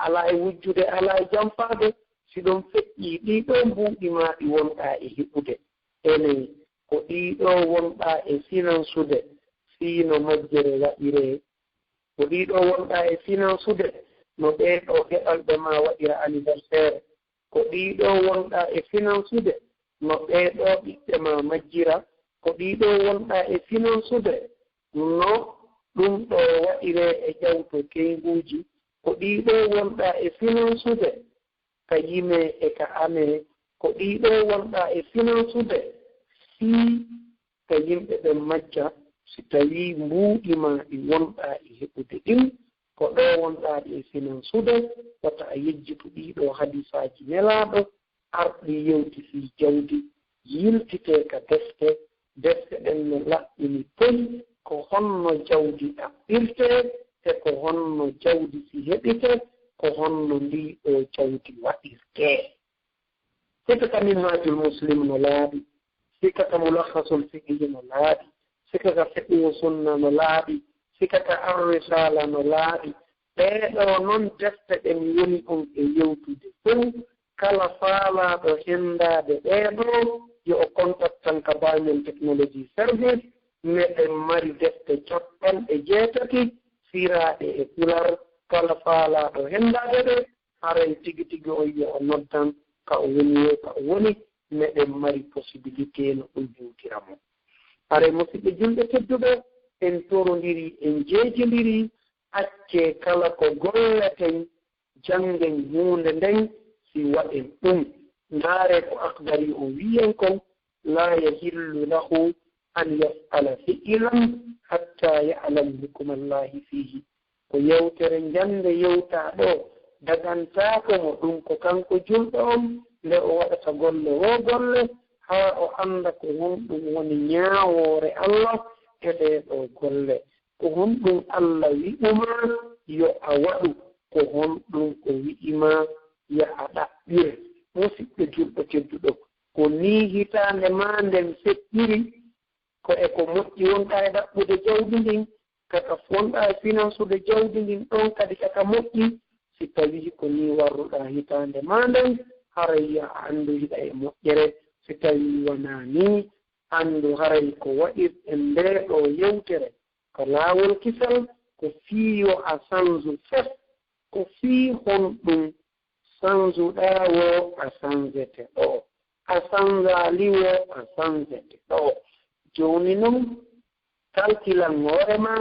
ala e wujjude ala e jamfade si ɗon feƴƴi ɗiɗo mbuuɗi ma ɗi wonɗa e heɓude ene ko ɗiɗo wonɗa e finansude fino majjere waɗire ko ɗiɗo wonɗa e finansude no ɓeeɗo heɗalɓe ma waɗira anniversaire ko ɗiɗo wonɗa e finansude no ɓeeɗo ɓiɓɓe ma majjira ko ɗiɗo wonɗa e finansude no ɗum ɗo waɗire e ƴawto kenguji ko ɗiɗo wonɗa e finansude ka yime e ka ane ko ɗiɗo wonɗa e finansude fii ka yimɓe ɓen majja si tawi mbuuɗima ɗi wonɗa e heɓude ɗin ko ɗo wonɗaɗi e finansude wata a yejjitu ɗiɗo hadisaji nelaɗo arɗi yewti fii jawdi yiltite ka defte ɗen no laɓɓini toyi ko honno jawdi ɗaɓɓirte e ko honno jawdi si heɓite ko honno ndiɗo jawdi waɗirte sikaka minhajul muslim no laaɓi sikaka mulakhasul fiqhi no laaɓi sikaka fiqhu sunna no laaɓi sikaka arrisala no laaɓi ɓeeɗo noon defte ɗen woni on e yewtude fof kala faalaɗo henndade ɓeeɗo yo o contactan ka bañol technologie service meɗen mari defte capanɗe 6 firaaɗe e pular kala faalaɗo henndade ɗe haray tigi tigi o yo o noddan ka o woni yo ka o woni meɗen mari possibilité no ɗum hewtiramo haray musidɓe julɓe tedduɓe en torondiri en jeejindiri acce kala ko golleten janngen huunde nden si waɗen ɗum ndaare ko akdari o wiyen kon la yahillu lahu an yaf'ala fi'lan hatta ya'lam hukmallahi fihi ko yewtere jande yewta ɗo dagantaako mo ɗum ko kanko julɗo on nde o waɗata golle wo golle haa o annda ko honɗum woni ñaawoore Allah e ɗeeɗo golle ko honɗum Allah wi'uma yo a waɗu ko honɗum ko wi'ima yo a ɗaɓɓir musidɓe julɗo tedduɗo ko ni hitaande ma nden feƴƴiri ko e ko moƴƴi wonɗa e ɗaɓɓude jawdi ndin kaka wonɗa e finansude jawdi ndin ɗon kadi kaka moƴƴi si tawi ko ni warruɗa hitaande ma nden haray ya anndu hiɗa e moƴƴere si tawi wona ni anndu haray ko waɗirɗen ndeɗo yewtere ko laawol kisal ko fiiyo a sanju fef ko fii honɗum sanjuɗa wo a sanjete ɗo a sanjali wo a sanjete ɗo joni noon kalkilan hoorema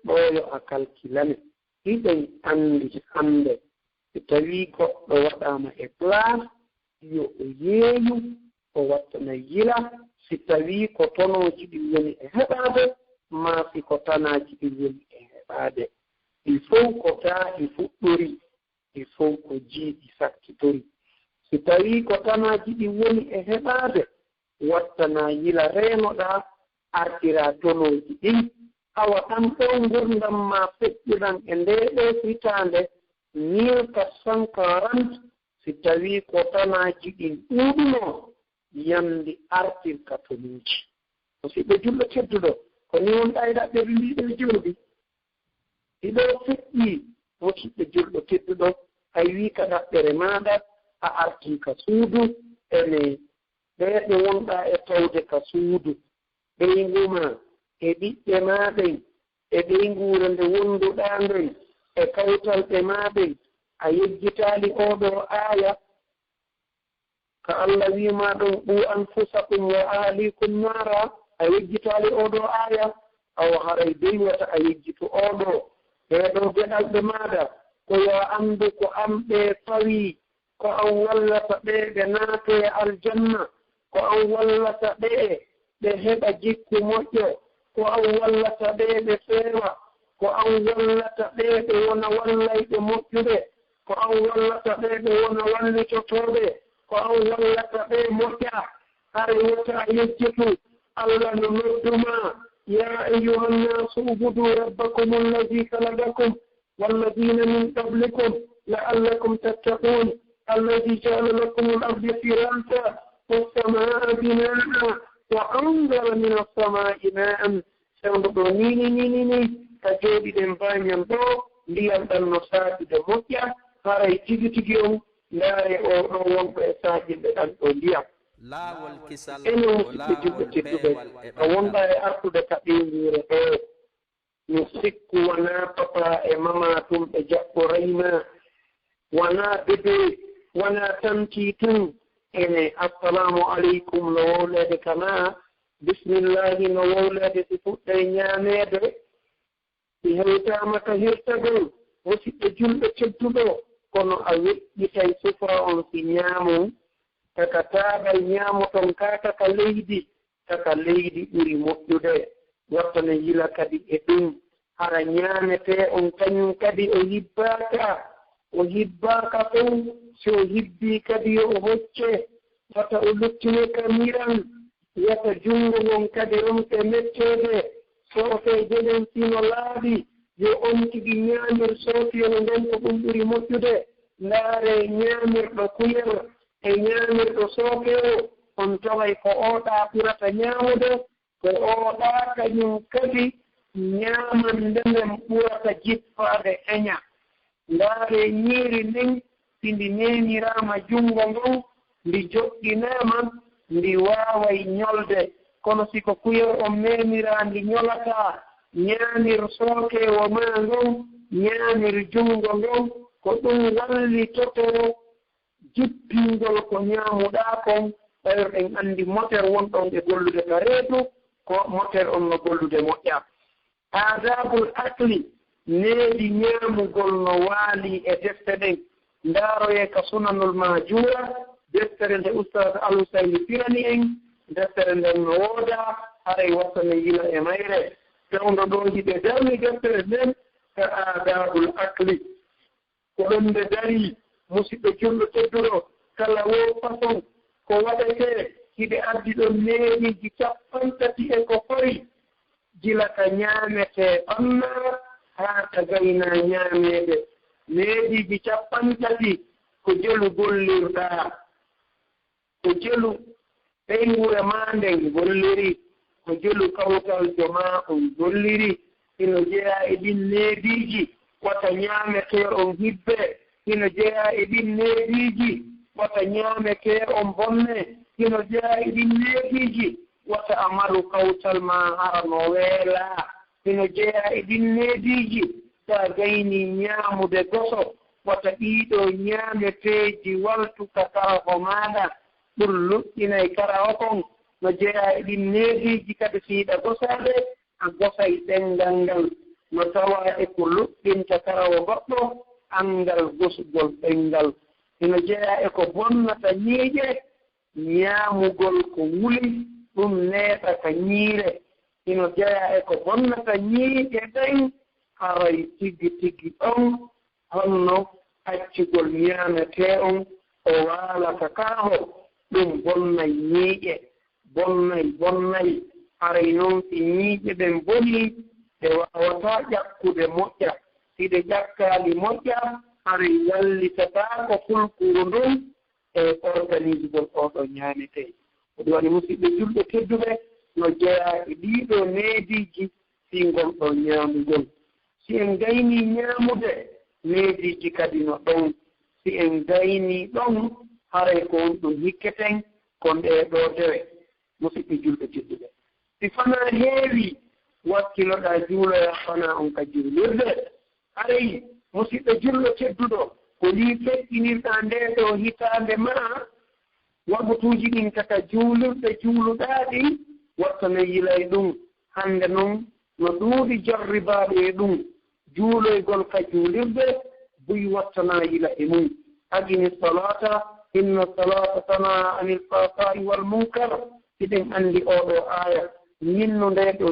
ɗoyo a kalkilane hiɗen anndi hannde so tawi goɗɗo waɗama e place yo o yeeyu o wattana yila si tawi ko tonoji ɗi woni e heɓade ma si ko tanaji ɗi woni e heɓade il faut ko taaɗi fuɗɗori il faut ko jiiɗi sakkitori si tawi ko tanaji ɗi woni e heɓade wattana yila reenoɗa artira tonoji ɗin awa ɗan ɗo gurdam ma feƴƴiran e ndeɗo hitande 1440 si tawi ko tanaji ɗin ɗuɗuno yandi artirka tonuji musidɓe julɗo tedduɗo ko ni wonɗa e ɗaɓɓere ndiɗo jurɗi ɗiɗo feƴƴi musidɓe julɗo tedduɗo a wi ka ɗaɓɓere maɗa a arti ka suudu ene ɓeɓe wonɗa e tawde ka suudu ɓeyguma e ɓiɓɓe maɗen e ɓeygure nde wonduɗa nden e kawtalɓe maɗen a yejjitali oɗo aya ka Allah wima ɗon ɓu anfusakum wa ahlikum nara a yejjitali oɗo aya awa haray deywata a yejjitu oɗo ɓeɗo geɗalɓe maɗa ko yo andu ko amɓe fawi ko an wallata ɓe ɓe naate aljanna ko an wallata ɓe ɓe heɓa jikku moƴƴo ko an wallata ɓe ɓe feewa ko an wallata ɓe ɓe wona wallayɓe moƴƴuɓe ko an wallata ɓe ɓe wona wallitotoɓe ko an wallata ɓe moƴƴa hara wota yejjitu Allah no nodduma ya ayuha nnasu ubudu rabbakum alladi khalaqakum walladina min qablikum la'allakum tattaqun الذي جعل لكم الأرض فراشا والسماء بناء وأنزل من السماء ماء سنبدو نيني كجودي دنبانيان دو ليان النصات دموتيا هاي تيجي لا يؤمن بساجد الأولياء لا والكسل ولا والبيع والإباء أركض كبير نسك ونا بابا إماما تم تجاكوريما ونا بدي ونا تمتيتم إن السلام عليكم لولد كما بسم الله لولد تفوتين ميد بهيتا مكهرتغل وسيت جلد تجدو kono a weƴƴitay sufra on si ñaamu taka taagal ñaamu ton ka taka leydi ɓuri moƴƴude wattane yila kadi e ɗum hara ñaamete on kañum kadi o hibbaaka fof so o hibbii kadi yo o hocce wata o luttine kamiran wata junngo ngon kadi ronte mettede soofe jeɗen sino laaɓi yo on tigi ñaamir soofiyol ngon ko ɗum ɓuri moƴƴude ndaare ñaamirɗo kuyel e ñaamirɗo soofewo on taway ko ooɗaa ɓurata ñaamude ko ooɗaa kañum kadi ñaamande nden ɓurata jippaade eña ndaare ñiiri nden si ndi neemiraama junngo ngon ndi joɗɗinaama ndi waaway ñolde kono siko kuyel on meemiraa ndi ñolataa ñaamir sookewo maa ngon ñaamir junngo ngon ko ɗum wallitoto jippingol ko ñaamuɗaa kon ɓayr en anndi motere wonɗon e gollude ka reedu ko motere on no gollude moƴƴa adabul akli needi ñaamugol no waali e defte ɗen ndaaroye ka sunanul majura deftere nde oustas alusayni pirani en deftere nden no wooda haray wattane yila e mayre tewndo ɗo hiɓe darni deftere nden ka adabul akli ko ɗon nde dari musidɓe julɗo tedduɗo kala wo façon ko waɗete hiɓe addi ɗon neeɗiji 30 e ko fori gila ka ñaamete ɓanna haa ka gayna ñaameede neeɗiji 30 ko jelu gollirɗaa ko jelu ɓeygure maa nden golliri ko jelu kawtal jomaa on golliri ino jeyaa e ɗin neediiji wata ñaametee on hibbe ino jeyaa e ɗin neediiji wata ñaametee on bonne ino jeyaa e ɗin neediiji wata amaru kawtal ma hara no weelaa ino jeyaa e ɗin neediiji taa gayni ñaamude goso wata ɗiiɗo ñaameteeji waltu ka karaho maaɗa ɓur luɗɗinay karaho kon no jeyaa e ɗin neediiji kadi siiɗa gosaade a gosay ɗenngal ngal no tawa e ko luɗɗinta karawo goɗɗo anngal gosugol ɗenngal ino jeyaa e ko bonnata ñiiƴe ñaamugol ko wuli ɗum neeɗa ka ñiire ino jeyaa e ko bonnata ñiiƴe ɗen haray tigi tigi ɗon honno accugol ñaametee on o waalata kaaho ɗum bonnay ñiiƴe bonnay haray noon si ñiiƴe ɗen bonii ɓe waawataa ƴakkude moƴƴa si ɗe ƴakkaali moƴƴa haray wallitataa ko fulkuru ndun e organisme gol oɗo ñaametee ko ɗum waɗi musidɓe julɓe tedduɓe no jeyaa e ɗiiɗo neediiji fingol ɗo ñaamugol si en gaynii ñaamude neediiji kadi no ɗon si en gaynii ɗon haray ko on ɗum hikketen kon ɗe ɗo dewe musidɓe julɓe tedduɓe si fanaa heewi wakkiloɗaa juuloya fanaa on ka juulirde haray musidɓe julɗo tedduɗo ko lii feƴƴinirɗaa nde ɗo hitaande maa waɓutuuji ɗin kaka juulirɗe juuluɗaa ɗi wattano yilay ɗum hannde noon no ɗuuɗi jarribaaɓe e ɗum juuloygol ka juulirde buy wattanaa yila e mum agini salata inna salata tanaa anil fahsaa'i wal munkar siɗen anndi oɗo aaya ñinno nde ɗo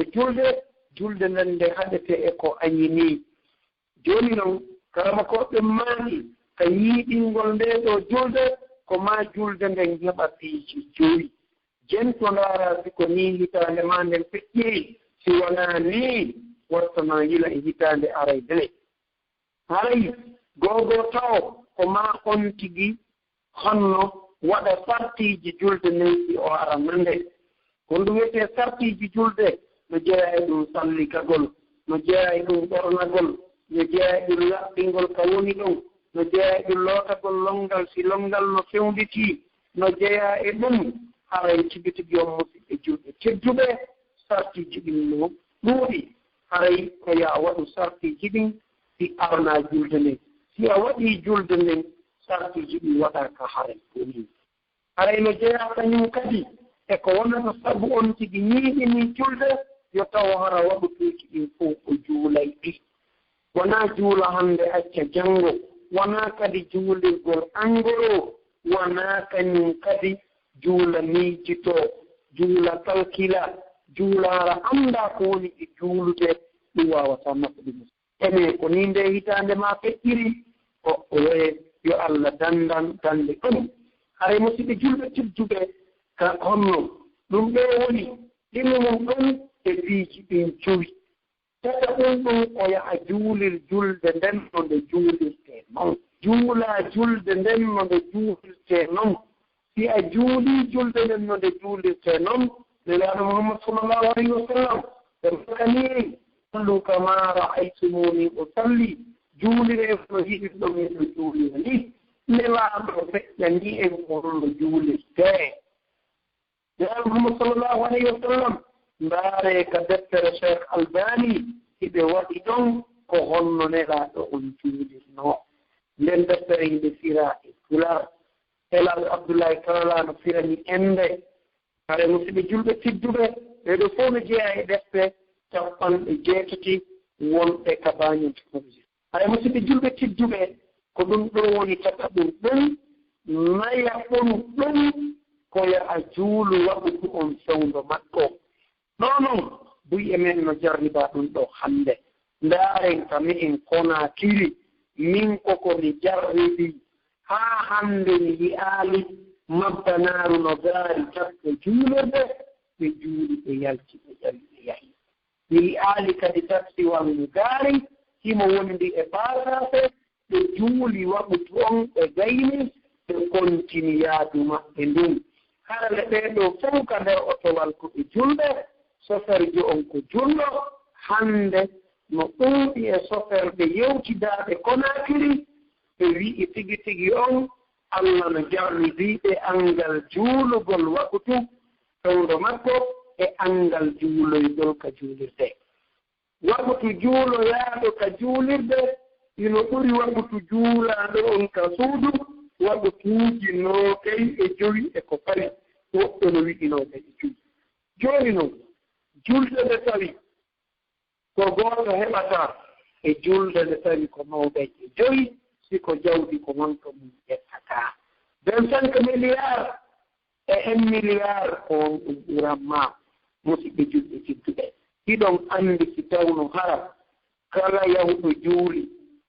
julde nden nde haɗete e ko añinii jooni noon karama koɓɓe maaɗi ka yiiɗingol nde ɗo julde ko maa julde nden heɓa piiji joyi jento ndaara si ko nii hitaande maa nden feƴƴii si wonaa nii wattanaa yila e hitaande aray dele haray googoo taw ko maa on tigi honno waɗa fartiiji julde nden si o ara nande ko ndu wiyete sartiji julde no jeeya e ɗum sallikagol no jeeya e ɗum ɓornagol no jeeya e ɗum laɓɓingol ka woni ɗon no jeeya e ɗum lootagol longal si longal no fewnditi no jeeya e ɗum haray tigi tigi on musidɓe julɓe tedduɓe sartiji ɗin no ɗuuɗi haray ko yo a waɗu sartiji ɗin si arna julde nden si a waɗi julde nden sartiji ɗin waɗaka haray ɗumin haray no jeeya kañum kadi e ko wonata sabu on tigi ñiiɗini julde yo taw hara waɗutuuki ɗin fof o juulay ɗi wonaa juula hannde acca janngo wonaa kadi juulirgol angoro wonaa kañum kadi juula miijitoo juula kalkila juula hara anndaa ko woni e juulude ɗum waawataa nafude mum ene ko ni nde hitaande maa feƴƴiri o woye yo Allah dandan dande ɗum haray musidɓe julɓe tedduɓe ka honno ɗum ɗo woni ɗimo mum ɗon e piiji ɗin jowi tata ɗum ɗum o yaha juulir julde nden no nde juulirte noon juula julde nden no nde juulirte noon si a juuli julde nden no nde juulirte noon nelaɗo Muhammad sallallahu alayhi wa sallam ɓe makani sallu kama ra'aytumuni usalli juulire no yiɗirɗo min no juulira ni nelaaɗo feƴƴa ndi en kono juulirte nelaɗo Muhammad sallallahu alayhi wa sallam ndaare ka deftere Cheikh Albani hiɓe waɗi ɗon ko honno nelaaɗo on juulirnoo nden deftere yimɓe fira e fular elaaɗo Abdoullahi Karala no firani ende hare musidɓe julɓe tedduɓe ɓeɗo fof no jeeya e ɗefte capanɗe jeetati wonɓe ka bañol technologie hare musidɓe julɓe tedduɓe ko ɗum ɗo woni tata ɗum ɗum naya ɓonu ɗum koya a juulu waɗudu on fewndo maɗɗo noon buy e men no jarriba ɗum ɗo hannde ndaaren ka mi'en Konakiri min koko mi jarribi haa hannde mi yi'aali mabbanaaru no gaari tapɓe juulirde ɓe juuli ɓe yalti ɓe ƴawi ɓe yahi mi yi'aali kadi taxi wanmi gaari himo wondi e baasaafe ɓe juuli waɓutu on ɓe gayni ɓe kontini yaadu maɓɓe ndun harale ɓeeɗo fof ka nder otowal ko ɓe julɓe soferjo on ko julɗo hannde no ɗuuɗi e soferɓe yewtidaaɓe Konakiri ɓe wi'i tigi tigi on Allah no jarribiiɓe angal juulugol waɓutu fewndo makko e angal juuloygol ka juulirde waɓutu juuloyaaɗo ka juulirde ino ɓuri waɓutu juulaaɗo on ka suudu waɓutuuji nookey e jowi e ko pari woɓɓe no wiɗinooɓe e jowi jooni noon julde nde tawi ko gooto heɓata e julde nde tawi ko mawɓe e joyi siko jawdi ko wonto mum ƴettataa 25 milliard e 1 milliard ko won ɗum ɓuranma musidɓe julɓe tedduɓe hiɗon anndi si tawno hara kala yahuɗo juuli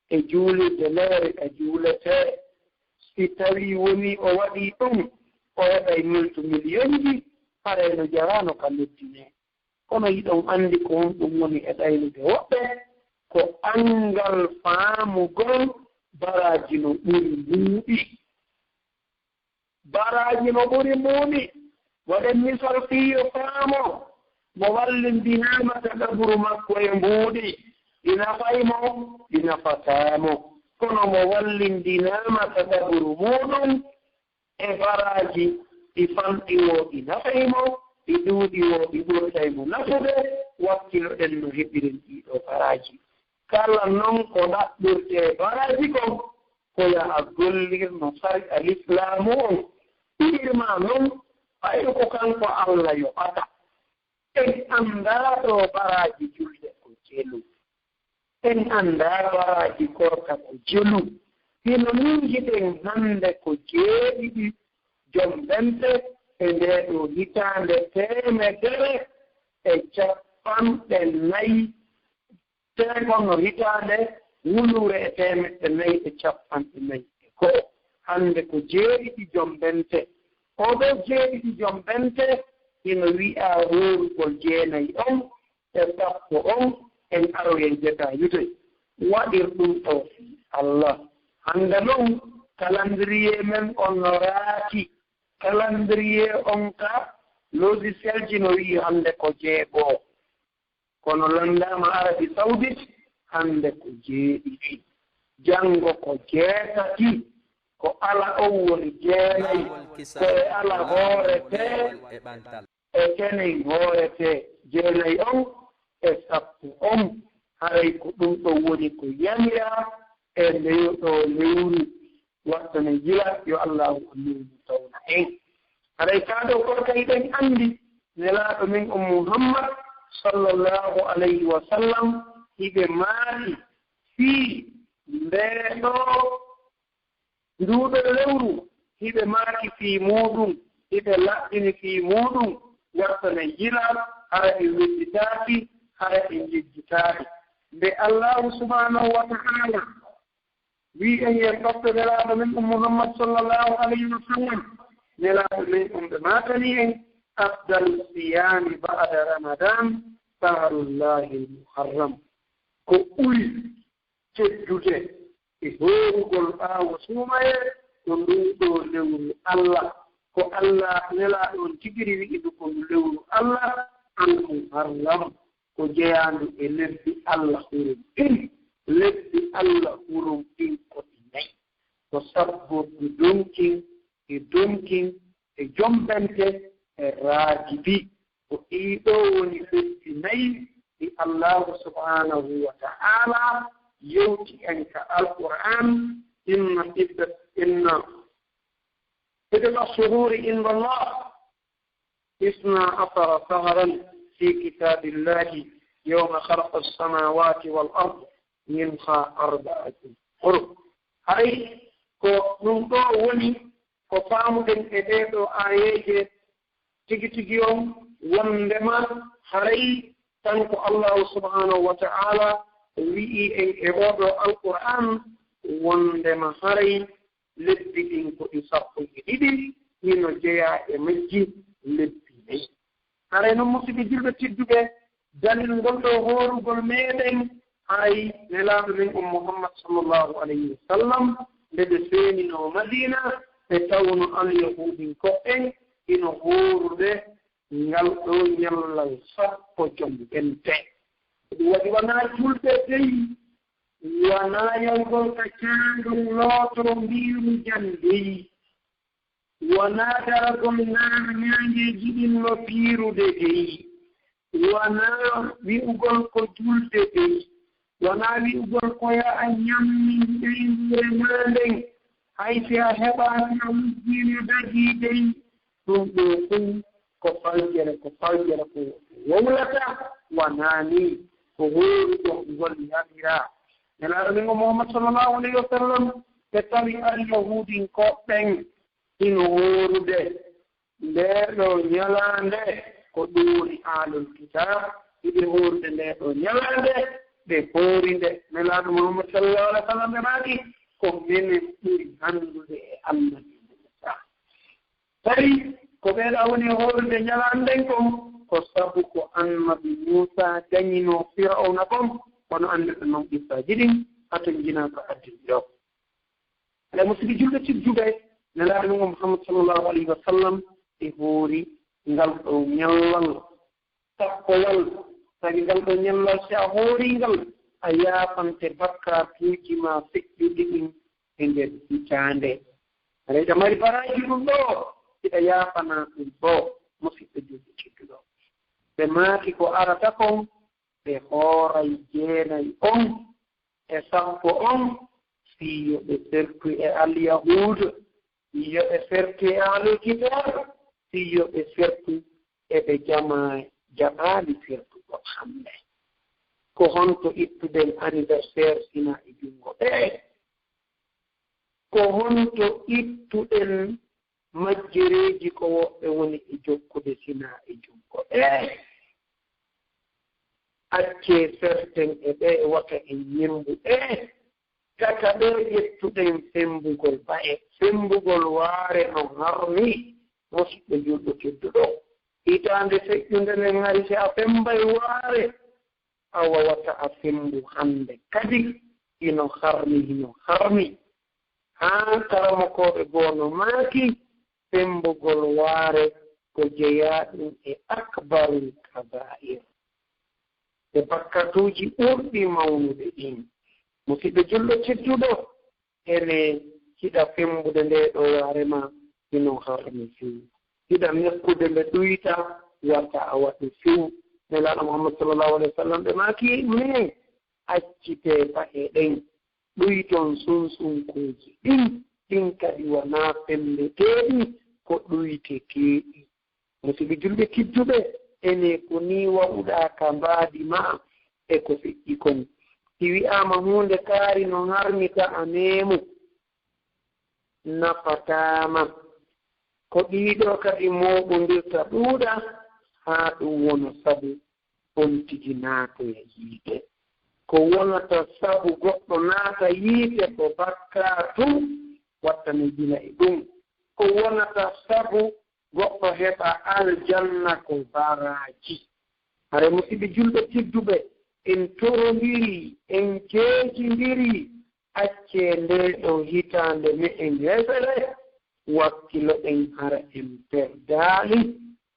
e juulirde leere ka juuletee si tawi woni o waɗii ɗum o heɓay miltu million ji harayno jarano ka leddine kono yiɗon anndi ko won ɗum woni e ɗaynude woɓɓe ko anngal faamugol baraji no ɓuri muuɗi baraji no ɓuri muuɗi waɗen misal fiyo faamo mo wallindinaama ka ɗaburu makko e mbuuɗi ɗi nafaymo ɗi nafataamo kono mo wallindinaama ka ɗaburu muɗum e baraji ɗi famɗiwo ɗi nafaymo ɗi ɗuuɗiwo ɗi ɓurtaymo nafude wakkiloɗen no heɓiren ɗiɗo baraji kala noon ko ɗaɓɓirte baraji kon ko yaha gollir no sari alislamu on ɗirma noon ɓayɗo ko kanko Allah yoɓata en anndaa ɗo baraji julde ko jelu en anndaa baraji korka ko jelu hino min jiɗen hannde ko jeeɗiɗi jom ɓente e nde ɗo hitaande temedere e capanɗe nayi teegonno hitaande wulure e temeɗɗe nayi e capanɗe nayi e goo hannde ko jeeɗiɗi jom ɓente oɗo jeeɗiɗi jom ɓente hino wi'a hoorugol jeenayi on e sappo on en aroyen jetayude waɗir ɗum ɗo Allah hannde noon calendrier men on no raaki calendrier on ka loosi selji no wii hannde ko jeegoo kono landaama Arabi Saoudite hannde ko jeeɗiɗi janngo ko jeetati ko ala on woni jeenayi ko e ala hooretee e kenen hooretee jeenayi on e sappo on haray ko ɗum ɗo woni ko yamira e lewɗo lewru wattane jila yo allahu allahu tawna en haray kaado ko kayɗen anndi nelaaɗo min on Muhammad sallallahu alayhi wa sallam hiɓe maari fii ndeeɗo nduuɗo lewru hiɓe maaki fii muɗum hiɓe laɓɓini fii muɗum wattane jila hara e wedditaaki hara e jejjitaaki nde allahu subhanahu wa ta'ala wi en yen ɗofto nelaaɗo min ɗum Muhammad sallallahu alayhi wa sallam nelaaɗo min ɗum ɓe maatani en afdalu siyami ba'da ramadan shahrullahi almuharram ko ɓuri teddude e hoorugol ɓaawo suumaye ko nduuɗo lewru Allah ko Allah nelaaɗo on tigiri wi'idu ko lewru Allah almuharram ko jeyaandu e lebbi Allah hurum ɗin lebbi Allah hurum ɗin ko ɗi nayi ko sabbordu donkin e jombente e raajibi ko ɗiɗo woni lebbi nayi ɗi Allahu subhanahu wa ta'ala yewti en ka alquran inna الشهور عند الله 12 شهرا في كتاب الله يوم خلق السماوات والأرض منها 4 حرم هاي ko ɗum ɗo woni ko faamuɗen e ɗeɗo ayeje tigi tigi on wondema haray tan ko allahu subhanahu wa ta'ala wi'i en e oɗo alquran wondema haray lebbi ɗin ko ɗi 12 hino jeya e majji lebbi nayi haray noon musidɓe julɓe tedduɓe dalil ngol ɗo hoorugol meɗen hay nelaaɗo men on Muhammad sallallahu alayhi wa sallam nde ɓe feenino Madina ɓe tawno alyahudin koɓɓen ino hoorude ngal ɗo ñallal 10 ɓente ɗum waɗi wonaa julɓe deyi wonaa yawgol ka caangol lootoro mbiiru jandeyi wonaa daragol naana ñaangeeji ɗin no fiirude deyi wonaa wi'ugol ko julde deyi wonaa wi'ugol ko yo a ñammin ɓeyndure maa nden hay si a heɓaani a wujjiino dagii deyi ɗum ɗo fof ko faljere ko wowlata wonaa ni ko hooruɗo ngol yamiraa nelaaɗo min o Muhammad sallallahu alayhi wa sallam ɓe tawi alyahudin koɓɓen ino hoorude ndeeɗo ñalaande ko ɗuuri aalul kitab iɓe hoorude ndeeɗo ñalaande ɓe hoorinde nelaaɗo Muhammad sallallahu alayhi wa sallam ɓe maaki ko minen ɓuri hanndude e annabi Muusa tawi ko ɓeeɗa woni hoorude ñalaanden ko sabu ko annabi Muusa dañino Firawna kon wono annduɓe noon ɓissaaji ɗin hato jinaa ko addini ɗo ale musidɓe julɓe tedduɓe nelaaɗo men o Muhammad sallallahu alayhi wa sallam e hoori ngal ɗo ñallal tappowal sabi ngal ɗo ñallal si a hoori ngal a yaafante bakkatuuji ma feƴƴuɗi ɗin e nder hitaande aɗa mari baraaji ɗum ɗo iɗa yaafana ɗum ɗo musidɓe julɓe tedduɗo ɓe maaki ko arata kon ɓe hooray jeenayi on e 10 on si yo ɓe sertu e alyahuuda si yo ɓe sertu e alul kitab si yo ɓe sertu eɓe jaɓaali sertugo hannde ko honto ittuɗen anniversaire sina e junngo ɓe ko honto ittuɗen majjereeji ko woɓɓe woni e jokkude sina e junngo ɓe accee serten e ɓe e wata e yimbu ɓe kaka ɓe ƴettuɗen fembugol ba'e fembugol waare no harmi musidɓe julɓe tedduɗo hitaande feƴƴunde nden hari si a fembay waare a wawata a fembu hannde kadi hino harmi haa karamakooɓe goono maaki fembugol waare ko jeyaɗum e akbarul kabair e bakkatuuji ɓurɗi mawnude ɗin musidɗo julɗo cedduɗo ene hiɗa fembude nde ɗo warema ino harmi few hiɗa nekkude nde ɗuyta warta a waɗi few nelaɗo Muhammad sallallahu alaihi wa sallam ɓe maki me accite pahe ɗen ɗuyton sunsunkuuji ɗin kadi wona femleteeɗi ko ɗuyteteeɗi musidɓe julɓe kidduɓe ene ko ni wawuɗa ka mbaadi ma e ko feƴƴi kon si wi'ama hunde kaari no harmita a meemu nafatama ko ɗiɗo kadi moɓondirta ɗuuɗa haa ɗum wona sabu on tigi naatoya yiite ko wonata sabu goɗɗo naata yiite ko bakkatu wattane gila e ɗum ko wonata sabu goɗɗo heɓa aljanna ko baraji hare musidɓe julɓe tedduɓe en torondiri en jeejindiri acce nde ɗo hitande me'en hesere wakkilo ɗen hara en perdaali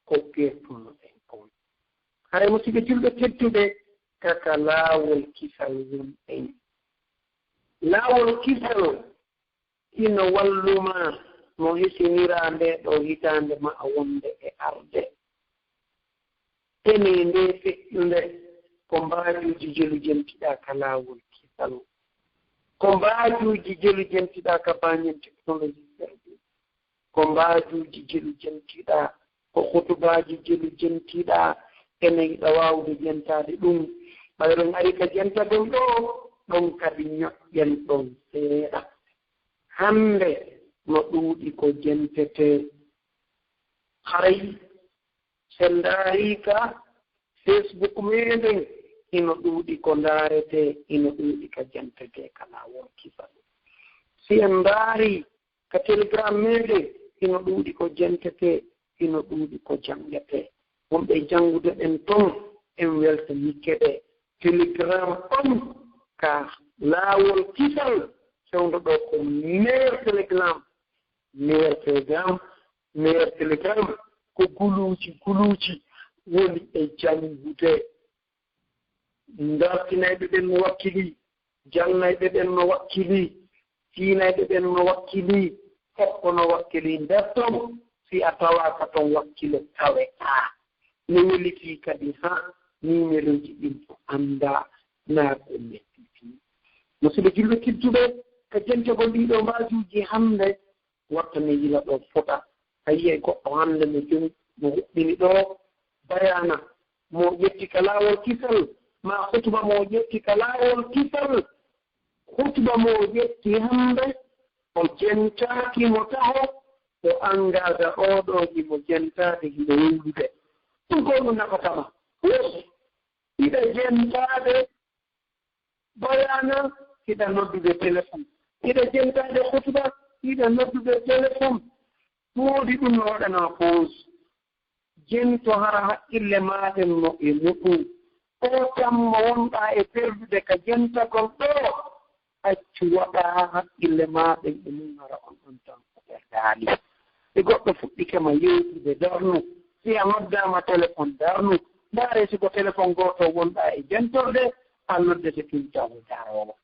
ko pertuno ɗen kon hare musidɓe julɓe tedduɓe kaka laawol kisal wonɗen laawol kisal ino walluma no hisinira nde ɗo hitande ma a wonde e arde ene nde feƴƴunde ko mbaajuuji jelu jentiɗa ka laawol kisal ko mbaajuuji jelu jentiɗa ka bañen technologie servi ko mbaajuuji jelu jentiɗa ko hutubaaji jelu jentiɗa ene yiɗa waawde jentade ɗum ɓayron ari ka jentagol ɗo ɗon kadi ñoƴƴen ɗon seeɗa hannde no ɗuuɗi ko jentete haray sen ndaari ka Facebook meɗen ino ɗuuɗi ko ndaarete ino ɗuuɗi ka jentete ka laawol kisal si en ndaari ka Telegram meɗen ino ɗuuɗi ko jentete ino ɗuuɗi ko janngete wonɓe janngude ɗen ton en welta nikkeɗe Telegram on ka laawol kisal sewndo ɗo ko meilleur telegram ko guluuji woni e janngude dartinayɓe ɓen no wakkili jannayɓe ɓen no wakkili siinayɓe ɓen no wakkili foɓɓo no wakkili nder ton si a tawaka ton wakkilo taweɗa no weliti kadi ha numéroji ɗin o annda naaɓe mettiti musidɓe julɓe kidduɓe ko jentagol ɗiɗo mbaajuuji hannde wattane yila ɗo fota a yiyay goɗɗo hannde no joni mo huɓɓini ɗo bayana mo ƴetti ka laawol kisal ma hutuba mo ƴetti ka laawol kisal hutuba mo ƴetti hannde o jentaaki mo taho o engage oɗoji mo jentaade hino wewlude ɗum ko ɗum nafatama hiɗa jentaade bayana hiɗa noddude téléphone hiɗa jentaade hutuba hiɗa noddude téléphone woodi ɗum no waɗana pause jento hara haqqille maaɗen no e muɗum o tammo wonɗaa e perdude ka jentagol ɗo accu waɗa haqqille maaɗen e mum hara on ɗon tan ko ɓerdaali e goɗɗo fuɗɗikema yewtude darnu si a noddama téléphone darnu ndaare siko téléphone gooto wonɗaa e jentorde a noddete tumtawo darowo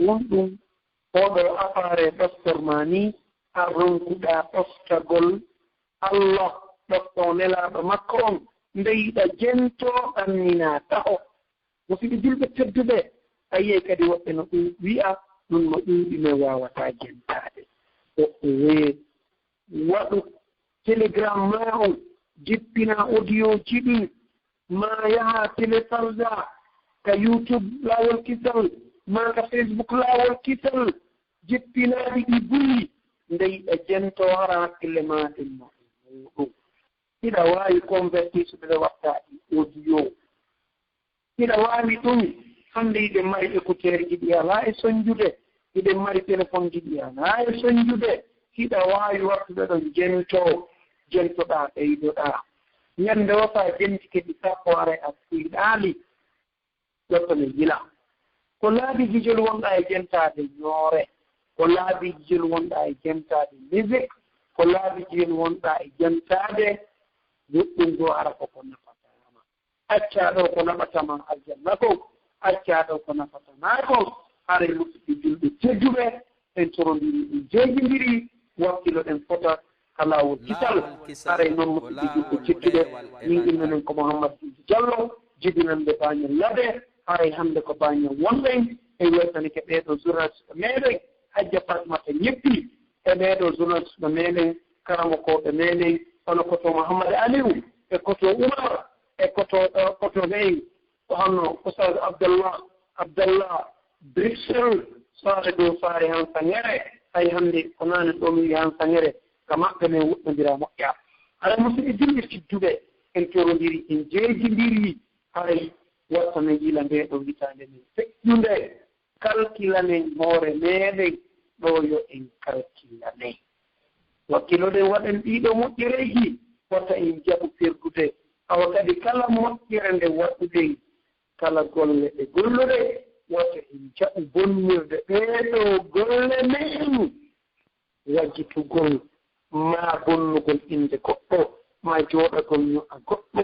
won ɗum oɗo appareil ɗoftorma ni a ronkuɗa ɗoftagol Allah ɗofto nelaaɗo makko on nde yiɗa jento ɗannina taho musidɓe julɓe tedduɓe a yiyey kadi woɓɓe no ɗum wi'a ɗum no ɗuuɗi no wawata jentaade woɓɓe wee waɗu télégramme ma on jippina audio ji ɗin ma yaha télécharga ka YouTube laawol kisal ma ka Facebook laawol kisal jippinaaɗi ɗi buyi nde yiɗa jento hara hakkille maaɗen no ɗum hiɗa waawi convertisude watta audio hiɗa waawi ɗum hannde yiɗen mari écouteur ji ɗi alaa e soñjude hiɗen mari téléphone ji ɗi alaa e soñjude hiɗa waawi wattude ɗon jentoɗaa ɓeydoɗaa ñannde wata jentike ɗi sappo ara a fuyiɗaali jottone gila ko laabi gijol wonɗaa e jentaade ñoore ko laabi gijol wonɗaa e jentaade musique ko laabi jeen wonɗa e jantade goɗɗum ɗo ara koko nafatama accaɗo ko nafatama aljanna ko accaɗo ko nafatama ko haray musidɓe julɓe tedduɓe en torondiri ɗum jeejidiri wakkilo ɗen fota kalawol kisal haray noon musidɓe julɓe tedduɓe min innenen ko Mouhammad Diallo jibinande bañol lade haray hannde ko bañol wonɗen e weltanike ɓeeɗo journaliste meɗen hajja Fatmata ñeppi e ɓeeɗo journaliste meɗen karamo koɓe meɗen hono koto Mouhammad Aliou e koto Oumar e koto ɓey ko honno Oustaz Abdallah Bruxelles saare dow saare han sangere hay hannde ko naane ɗo mi wi han sangere ka maɓɓe men woɗɗodira moƴƴa haɗa musidɓe julɓe tedduɓe en torondiri en jeejidiri haray wattano yila nde ɗo witande men feƴƴunde kalkilanen hoore meɗen ɗo yo en kalkilanen wakkiloɗen waɗen ɗiɗo moƴƴereji wata en jaɓu perdude awa kadi kala moƴƴere nde waɗuɗen kala golle ɗe golluɗe wata en jaɓu bonnirde ɓeeɗo golle men wajjitugol ma bonnugol inde goɗɗo ma jooɗagol ño'a goɗɗo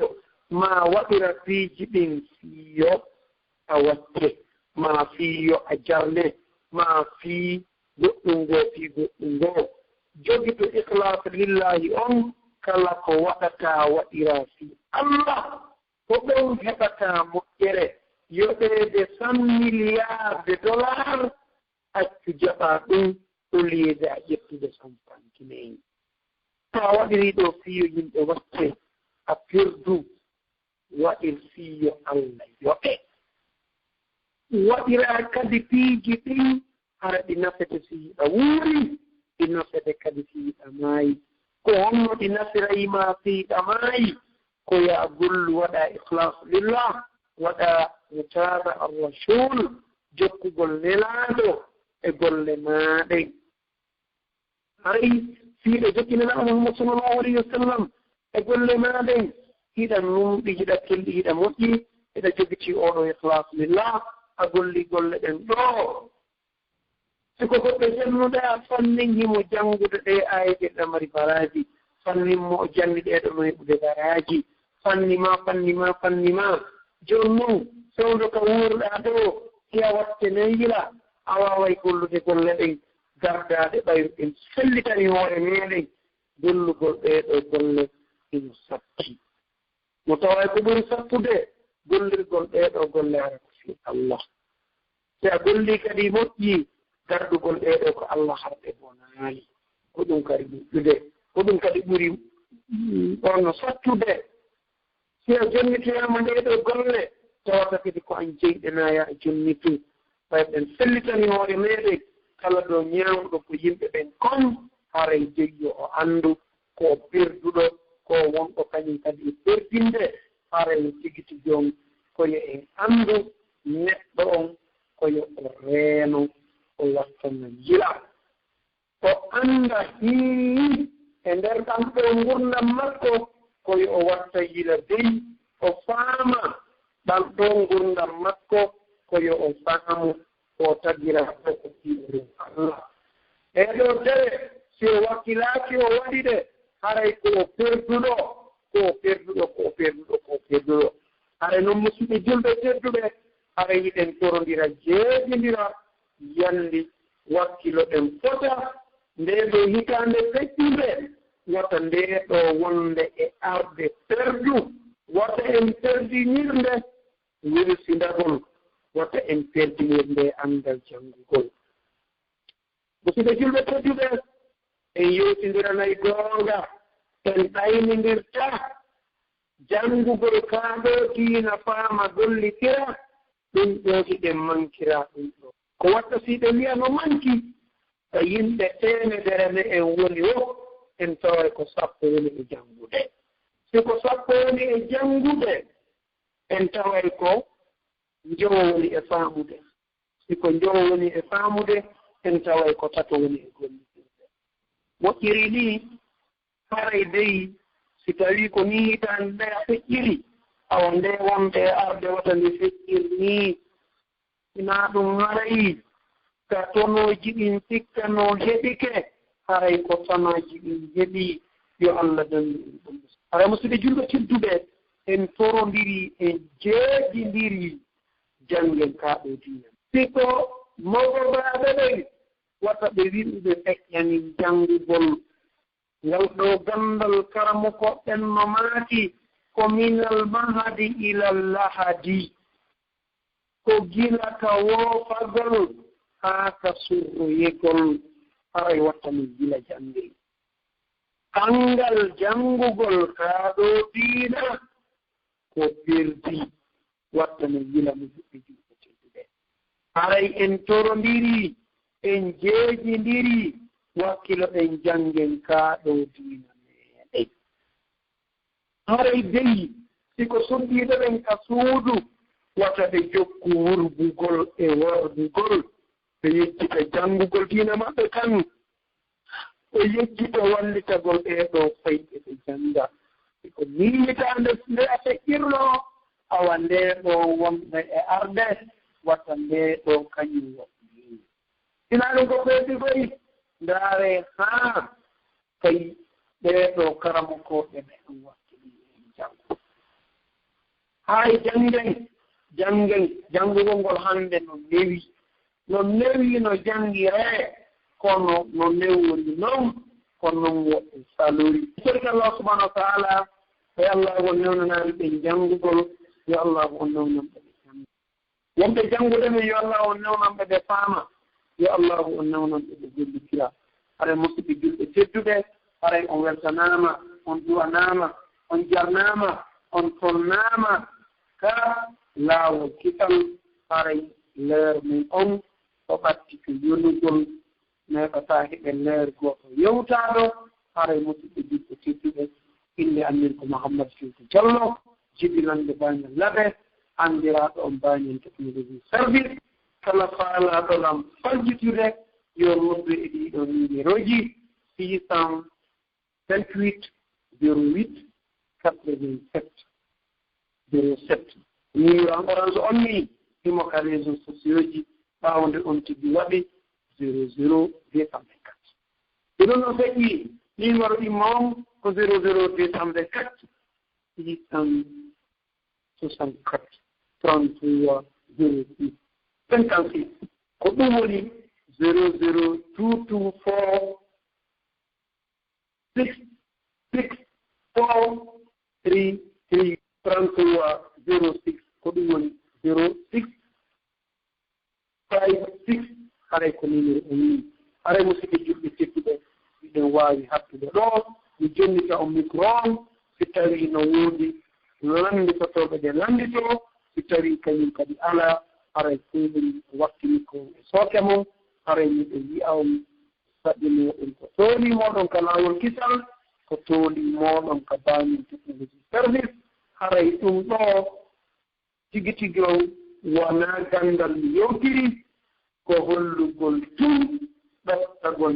ma waɗira piiji ɗin fiyo a watte ma fiyo a jarne ma fii goɗɗum ngoo fii goɗɗum ngoo jogito ihlas lillahi on kala ko waɗata waɗira fii Allah ko ɗon heɓata moƴƴere yoɓeede 100 milliards de dollars accu jaɓa ɗum ɗo liede a ƴettude sampankineyi to a waɗiri ɗo fiyo yimɓe watte a perdu waɗir fiyo Allah yoɓe waɗira kadi piiji ɗin hara ɗi nafete si yiɗa wuuri ɗi nafete kadi si yiɗa maayi ko honno ɗi nafirayima si yiɗa maayi ko ya gollu waɗa ihlas lillah waɗa mutaba arrasul jokkugol nelaaɗo e golle maaɗen haray fiiɗo jokkinana Muhammad sallallahu alayhi wa sallam e golle maaɗen hiɗa numɗi hiɗa kelɗi hiɗa moƴƴi hiɗa jogiti oɗo ihlas lillah a golli golle ɗen ɗo siko goɗɗo jannuɗa fannin himo janngude ɗe ayete ɗe mari baraji fanninmo o janni ɗeɗo no heɓude baraji fannima joni noon sewdo ka wuurɗa ɗo hiya watte neyila a waway gollude golle ɗen gardaɗe ɓayruɗen sellitani hoore meɗen gollugol ɗeɗo golle ino satti mo taway ko ɓuri sattude gollirgol ɗeɗo golle ara ko fi Allah si a golli kadi moƴƴi garɗugol ɗeɗo ko Allah harɗe bonaali ko ɗum kadi moƴƴude ko ɗum kadi ɓuri ɗonno sattude si a jonnitoyama ndeɗo golle tawata kadi ko an jeyɗenaya a jonnitu ɓayɓen sellitani hoore meɗen kala ɗo ñaamɗo ko yimɓe ɓen kon haray jeyyo o anndu ko perduɗo ko wonɗo kañum kadi e perdinde haray tigiti jon koyo en anndu neɗɗo on koyo o reeno o wattanno yila o annda e nder ɗam ɗo ngurdam makko koyo o watta yila dey o faama ɗam ɗo ngurdam makko koyo o faamu o tagira ɗo ko fiiɗoɗum Allah eɗo tere si o wakkilaaki o waɗi ɗe haray ko o perduɗo haray noon musidɓe julɓe tedduɓe haray yiɗen torondira jeejidira yandi wakkilo ɗen fota nde ɗo hitande feƴƴude wata nde ɗo wonde e arde perdu wata en perdinirde wirsindagol wata en perdinirde andal janngugol musidɓe julɓe tedduɓe en yewtindiranayi goonga en ɗaynindirta janngugol kaaɗo diina faama gollitira ɗum ɗo hiɗen mankira ɗum ɗo ko watta si ɓe mbiya no manki e yimɓe temedere ne en woni o en taway ko 10 woni e janngude si ko 10 woni e janngude en taway ko njowo woni e faamude siko njowo woni e faamude en taway ko 3 woni e gollitirde moƴƴiri ni haray dey si tawi ko ni hitande nde a feƴƴiri awa nde wonde arde wata ndi feƴƴirni sina ɗum haray ka tonoji ɗin sikkano heɓike haray ko tamaji ɗin heɓi yo Allah dandu ɗum haray musidɓe julɓe tedduɓe en torondiri en jeeɗidiri jangen kaɗo diina siko mawɗoɓaɓe ɓen wata ɓe wiɗuɓe feƴƴani janngugol ngal ɗo gandal karamo koɓɓen no maati ko minal mahadi ilal lahadi ko gila ka woofagol haa ka surroyegol haray wattami gila jannde kangal janngugol kaa ɗo diina ko perdi wattami gila mo juɓɓe juɓɓe tedduɓe haray en torondiri en jeejindiri wakkilo ɗen janngen kaa ɗo diina meeɗen haray deyi siko soddiiɗo ɓen ka suudu wata ɓe jokku wurgugol e wordugol ɓe yejjita janngugol diina maɓɓe kan ɓe yejjita wallitagol ɓeeɗo fayɓe ɓe jannga siko niimitaande nde a feƴƴirno awa ndeeɗo wonɓe e arde wata ndeeɗo kañum woɗɗi ina ɗum ko ɓeedi koy ndaare haa kay ɓeeɗo karamokoɓe ɓe ɗum wakkili en janngo hay janngugol ngol hannde no newi no janngiree kono no newori noon kono noon woɓɓe salori sorki Allah subahanahu wa taala yo Allah on newnanaani ɓe janngugol yo Allah on newnan ɓe ɓe jannga wonɓe janngude men yo Allah on newnan ɓe ɓe faama yo Allah on newnan ɓe ɓe gollitira haray musidɓe julɓe tedduɓe haray on weltanaama on duwanaama on jarnaama on tolnaama ka laawol kisal haray leer men on o ɓatti ko yonugol neɗataa heɓe leer gooto yewtaaɗo haray musidɓe julɓe tedduɓe inde anndin ko Mouhammad Fewti Diallo jibilande bañol laɓe anndiraaɗo on bañol technologie service kala faalaaɗo lam faljitirde yo noddu e ɗiɗo numéroji 628 08 87 07 numéro en orange on ni himo ka réseau sociaux ji ɓaawde on tigi waɗi 00 224 ɗiɗo no feƴƴi numéro imma on ko 00 224 664 33 06 56 ko ɗum woni 00224 664 33 06 ko ɗum woni 06 56 haray ko numéro o ni haray musidɓe julɓe tedduɓe ɗen waawi hattude ɗo mi jonnita o micro on si tawii no woodi lannditotooɓe ɗe lannditoo si tawii kañum kadi alaa haray feewri wattini ko e sooke mum haray miɗe wi'a on saɗinooɗon ko toolii mooɗon ka laawol kisal ko toolii mooɗon ka baamin technologie service haray ɗum ɗo tigi tigi o wonaa ganndal mi yewtiri ko hollugol tun ɗottagol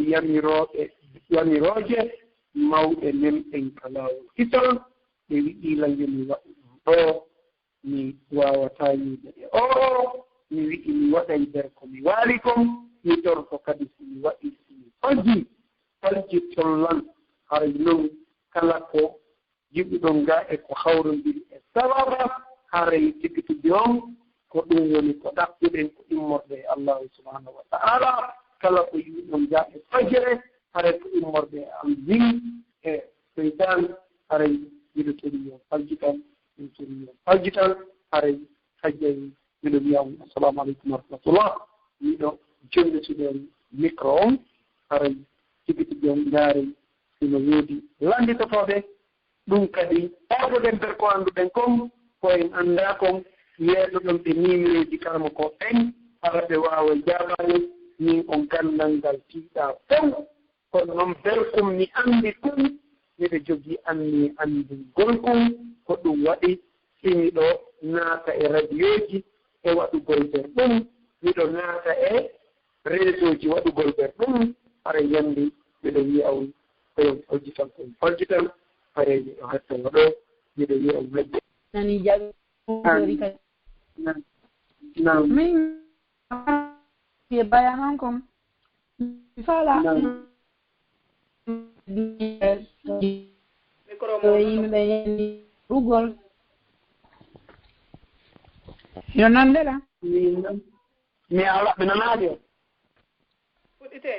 yamirooje mawɓe men en ka laawol kisal ɓe wiɗii lange mi waɗi ɗum ɗo mi waawataa yiide e o mi wiɗi mi waɗay nder ko mi waali kon mi torko kadi si mi waɗi si mi falji tollan haray noon kala ko jiɓuɗon ga e ko hawrondiri e sababa haray tigitigi on ko ɗum woni ko ɗaɓɓuɗen ko immorde e allahu subhanahu wa ta'ala kala ko yiɗon ga e fajere haray ko immorde e am win e seytan haray miɗo tori yo faljitan miɗo tori yo faljitan haray hajjay miɗo wiyam assalamu aleykum wa rahmatullah miɗo jonnituɗen micro on haray tigitigi on ndaari sino woodi lannditotoɓe ɗum kadi ɓawɗoɗen nder ko annduɗen kon ko en annda kon yeeɗoɗon ɓe numéroji karama ko ɓen hara ɓe waawa jaaɓani min on ganndal ngal tiiɗa fof kono noon belkum mi anndi ɗum miɗo jogii anndingol kon ko ɗum waɗi simiɗo naata e radio ji e waɗugol nder ɗum miɗo naata e réseau ji waɗugol nder ɗum hara yandi miɗo wiya on koyon fojjitan kon fojjitan hare miɗo hattoo ɗo miɗo wiya on wedde nani jaɓi min e bayanan kon mi fala rugol yo nandela mi ala binanajo fuɗite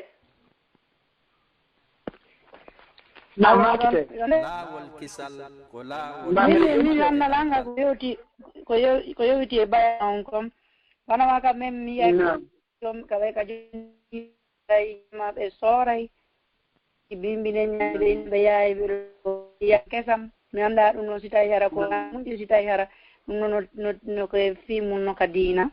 laawol kisal ko laawol mi nandalanga ko yewti e baya on kom wanama kam même mi yayi tom kawai ka jey maɓe sooray bimbine ñaade yimɓe yaay ya kesam mi annda ɗum noon si tawi hara ko muƴƴi si tawi hara ɗum no koye fimum no ka diina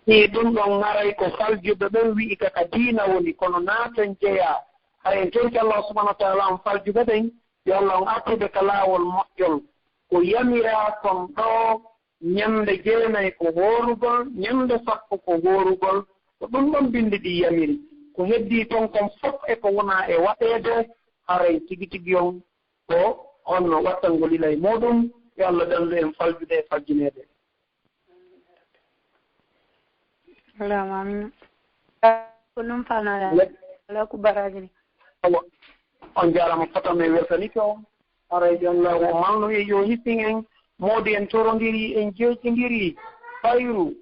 ni ɗum ɗon ngaray ko faljuɓe ɓen wi'i kaka diina woni kono naaten jeeya haren tonki Allah subahanahu wa taala on faljuɓe ɓen yo Allah on artude ka laawol moƴƴol ko yamira kon ɗo ñande jeenayi ko hoorugol ñande sappo ko hoorugol ko ɗum ɗon bindi ɗi yamiri ko heddii toon kon fof e ko wonaa e waɗeede haray tigi tigi on ko on wattangol ila e muɗum yo Allah ɗanndu en faljude e faljineede alama amina ko ɗum fanaa ala ko baraji ni on jaarama fotam e weltanike on haray Allah o malno e yo hippin en moodi en torondiri en jewtidiri fayru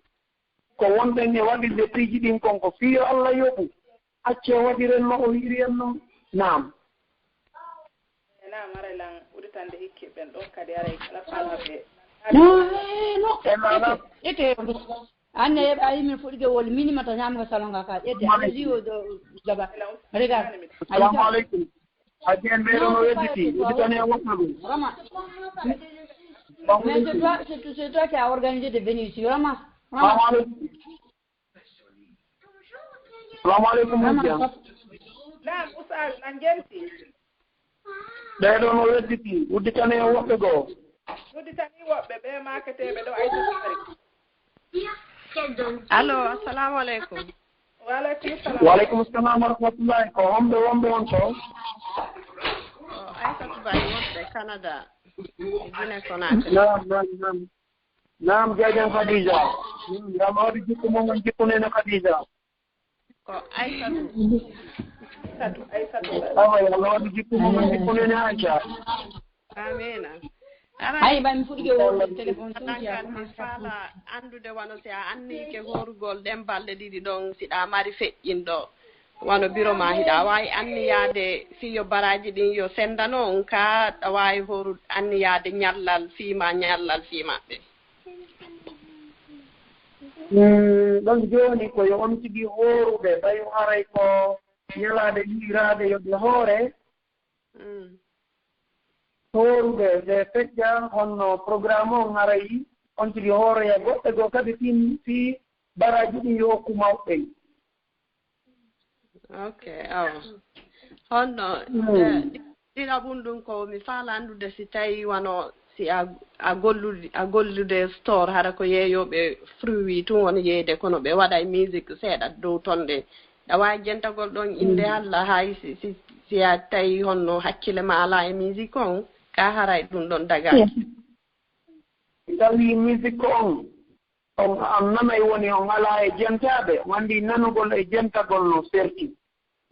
ko wonɗen e waɗirde piiji ɗin kon ko fiyo Allah yoɓu acce waɗiren no o wiiri en noon naam mara lan uritande hikki ɓen ɗon kadi aray kala falaɓe ete anne yeɓa yimin fuɗige wol minimata ñamga salonga ka ƴette aɗa jiwo jaba regarde assalamu aleykum haji en ɓeɗo no wedditi udditane woɗɗo ɗum vraiment mais c'est toi qui a organisé de venir ici vraiment salamu aleykum hujja naam oustaz nan jenti ɓeɗo no wedditi udditane woɓɓe goo udditani woɓɓe ɓe maketeɓe ɗo aytotari allo assalamu aleykum waaleykum salam wa rahmatullahi ko wonɓe on to Aissatou Baye wonɓe Canada Guinée Conakry naam jajan Khadija ngam awdi jikku momon jikkunene Khadija ko Aissatou awa Allah waɗi jikku momon jikkunene Aisha amina ay ba mi fuɗɗi o téléphone mi faala andude wano si a annike horugol ɗen balɗe ɗiɗi ɗon siɗa mari feƴƴinɗo wano bureau ma hiɗa wawi anniyade fiyo baraji ɗin yo sendano on ka ɗa wawi horu anniyade ñallal fimaɓɓe ɗon joni koyo on tigi horuɓe ɓayi haray ko ñalade ɗiɗirade yoɓe hoore horuɓe ɓe feƴƴa honno programme o harayi on tigi hooroya goɗɗe goo kadi fi baraji ɗin yo hokku mawɓe ok awa honno ɗiɗaɓum ɗum ko mi faala andude si tawi wano si a gollude store hara ko yeeyoɓe fruit tun woni yeyde kono ɓe waɗa musique seeɗa dow tonde ɗa wawi jentagol ɗon inde Allah hay si a tawi honno hakkille ma ala e musique on ka haray ɗum ɗon dagaki tawi musique on an nanay woni on ala e jentaɓe wandi nanugol e jentagol no serti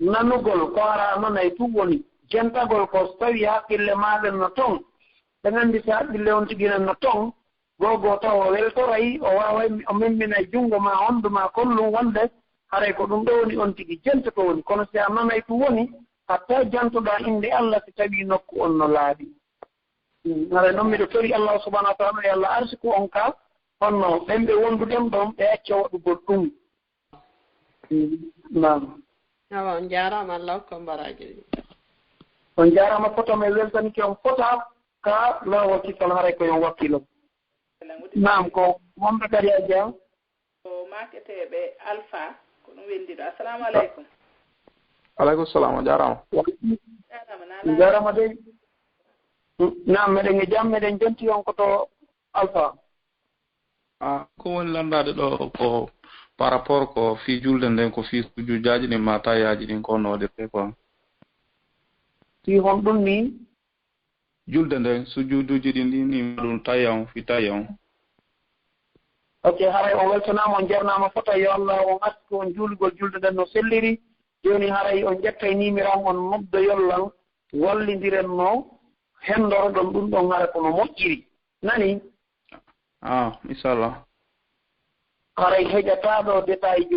nanugol ko ara nanay tun woni jentagol ko so tawi hakkille maɗen no toon ɓe nganndi so haqqille on tiginen no toon gogo taw o weltoray o wawa o memmina junngo ma hondu ma kollum wonde haray ko ɗum ɗo woni on tigi jentoto woni kono si a nanay tun woni hatta jantoɗa inde Allah si tawi nokku on no laaɓi haray noon miɗo tori Allah subahanahu wa taala yo Allah arsiku on ka honno ɓen ɓe wonduɗen ɗon ɓe acca waɗugol ɗum nam awa on jarama Allah hokko mbaraji ɗi on jarama poto me weltanike on fota ka lawol kisal haray koyon wakkilo nam ko wonɓe kadi a jam ko maketeɓe alpha ko ɗum wendiɗo assalamu aleykum aleykum salam o jarama jarama de nam meɗen e jam meɗen jonti on koto alpha ko woni landade ɗo ko par rapport ko fi julde nden ko fi sujujaji ɗin ma tayaji ɗin ko noɗirte quoi fi hon ɗum ni julde nden sujuduji ɗin ɗin ni ɗum taya on fi taya on ok haray o weltanama on jarnama fota yo Allah on aski on juuligol julde nden no selliri joni haray on ƴettay numéro on noddo yollan wallidiren no hendoroɗon ɗum ɗon hara kono moƴƴiri nani inchallah haray heƴataɗo détail ji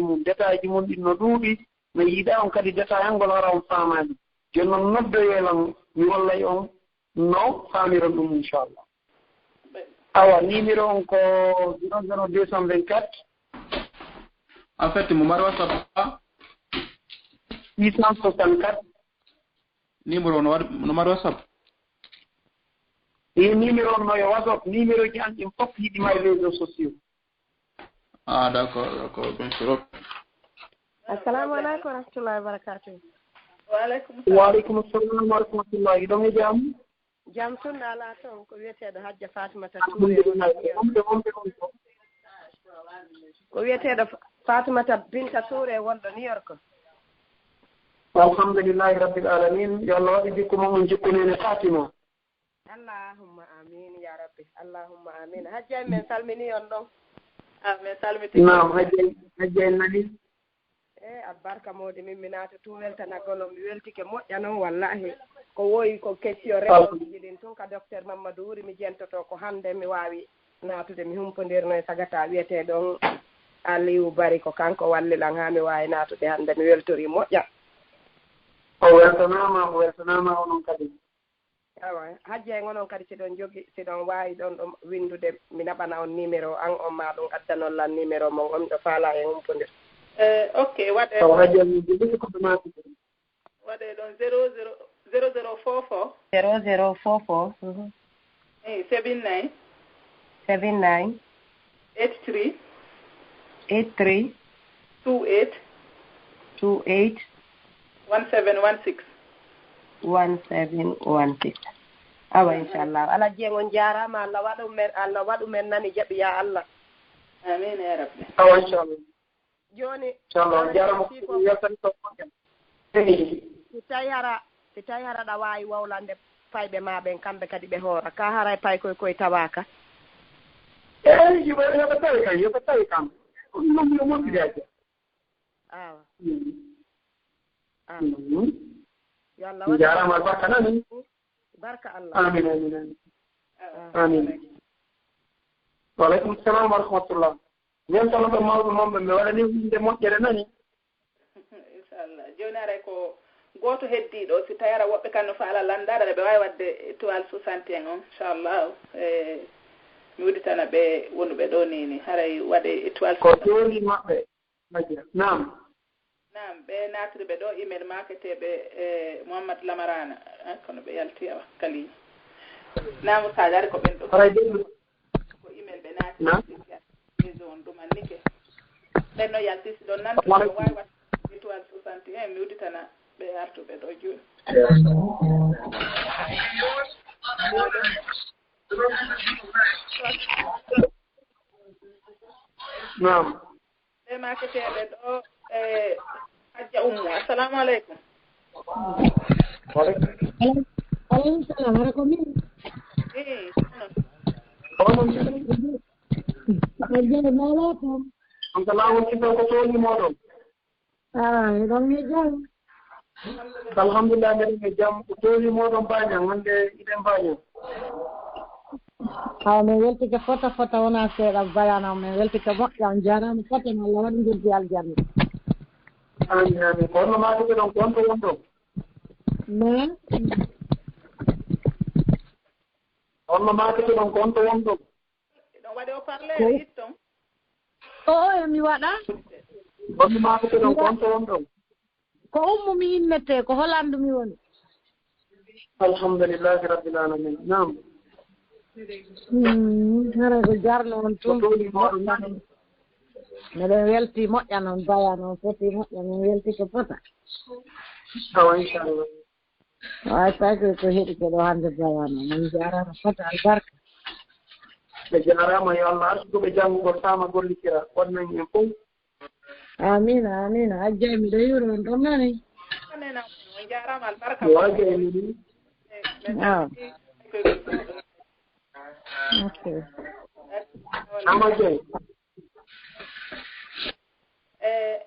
mum ɗin no ɗuuɗi no yiiɗa on kadi détail angol hara on faamani joni noon noddoyelan mi wallay on no faamiron ɗum inchallah awa numéro on ko 00224 en fait mo mari whatsapp 664 numéro no mari whatsapp numéro on no yo whatsapp numéro ji an ɗin fof yiɗima e réseaux sociaux d'accord bien sûr assalamu aleykum warahmatullahi wabarakatuh waaleykum assalam wa rahmatullahi ɗon e jam jam sunna ala toon ko wiyeteeɗo hajja fatimata ko wiyeteeɗo fatimata binta touré wonɗo New York alhamdulillahi rabbil alamin yo Allah waɗi jikkuma on jikkunene fatima allahumma amin ya rabbi allahumma amin hajja men salmini on ɗon min salmiti nam hajja en nani albarka mawɗi min mi naata tun weltanagolon mi weltike moƴƴa noon wallahi ko woyi ko question remoji ɗin tun ka docteur Mamadou Wuri mi jentoto ko hannde mi waawi naatude mi humpodirno e sagata wiyetee ɗon Aliou Bari ko kanko wallilan haa mi waawi naatude hannde mi weltori moƴƴa o weltanama onon kadi awa hajja en onon kadi siɗon waawi ɗon ɗo windude mi naɓana on numéro an on ma ɗum addanollan numéro mon on ɗo faala e humpodir ok waɗe ɗon 0044 0044 79 79 83 28 1716 1716 awa inchallah ala jeegon jarama Allah waɗu men nani jaɓi ya Allah amin ya rabbi awa inchallah joni inchallah jarama si tawi hara ɗa wawi wawlande payɓe ma ɓen kamɓe kadi ɓe hoora ka haray pay koye tawaka yoɓe tawi kam ɗum yo moƴƴidaje awa yo Allah jarama albarka nani barka Allah amin waleykum salam wa rahmatullah min tala ɗo mawɓe momɓe mi waɗani winde moƴƴere nani inchallah joni aray ko goto heddiɗo si tawi ara woɓɓe kanno faala landaɗa ɓe wawi wadde étoile 61 on inchallah mi wuɗitana ɓe wonduɓe ɗo nini haray waɗe étoile ko joni maɓɓe nam ɓe natiri ɓe ɗo email maketeɓe Mouhamadou Lamarana kono ɓe yalti awa kali nam sadare ko ɓen ɗo ko email ɓe natiri réseau on ɗumannike ɓen no yaltisi ɗon nan to wawi wadde étoile 61 mi wuɗitana ɓe artuɓe ɗo joni nam ɓe maketeɓe ɗo hajja ummu assalamu aleykum aleykum salam hara ko min hajjade mala kam on ko lawol kiɗo ko tooni moɗon eɗon e jam alhamdulillah mbeɗen e jam ko tooni moɗon bañan hannde iɗen bañan min weltike fota wona seeɗa bayana min weltike moƴƴam jarama fota no Allah waɗi jirdi aljanna amin ko honno maɗuɓe ɗon ko honto wonɗon mais honno makete ɗon ko honto wonɗon ɗon waɗi o parlere yitton mi waɗa honno makete ɗon ko honto wonɗon ko ummu mi innete ko holandu mi woni alhamdulillahi rabbil alamin nam hara ko jarno on tun miɗen welti moƴƴa noon baya noon foti moƴƴa min welti ko fota awa inchallah way tawi ko heɗike ɗo hannde baya noon min jarama fota albarka ɓe jarama yo Allah arsugoɓe janngugol fama gollitira wonnan en fof amina hajja miɗo yuro on ɗon nani jarama albarka wajeni ok amaje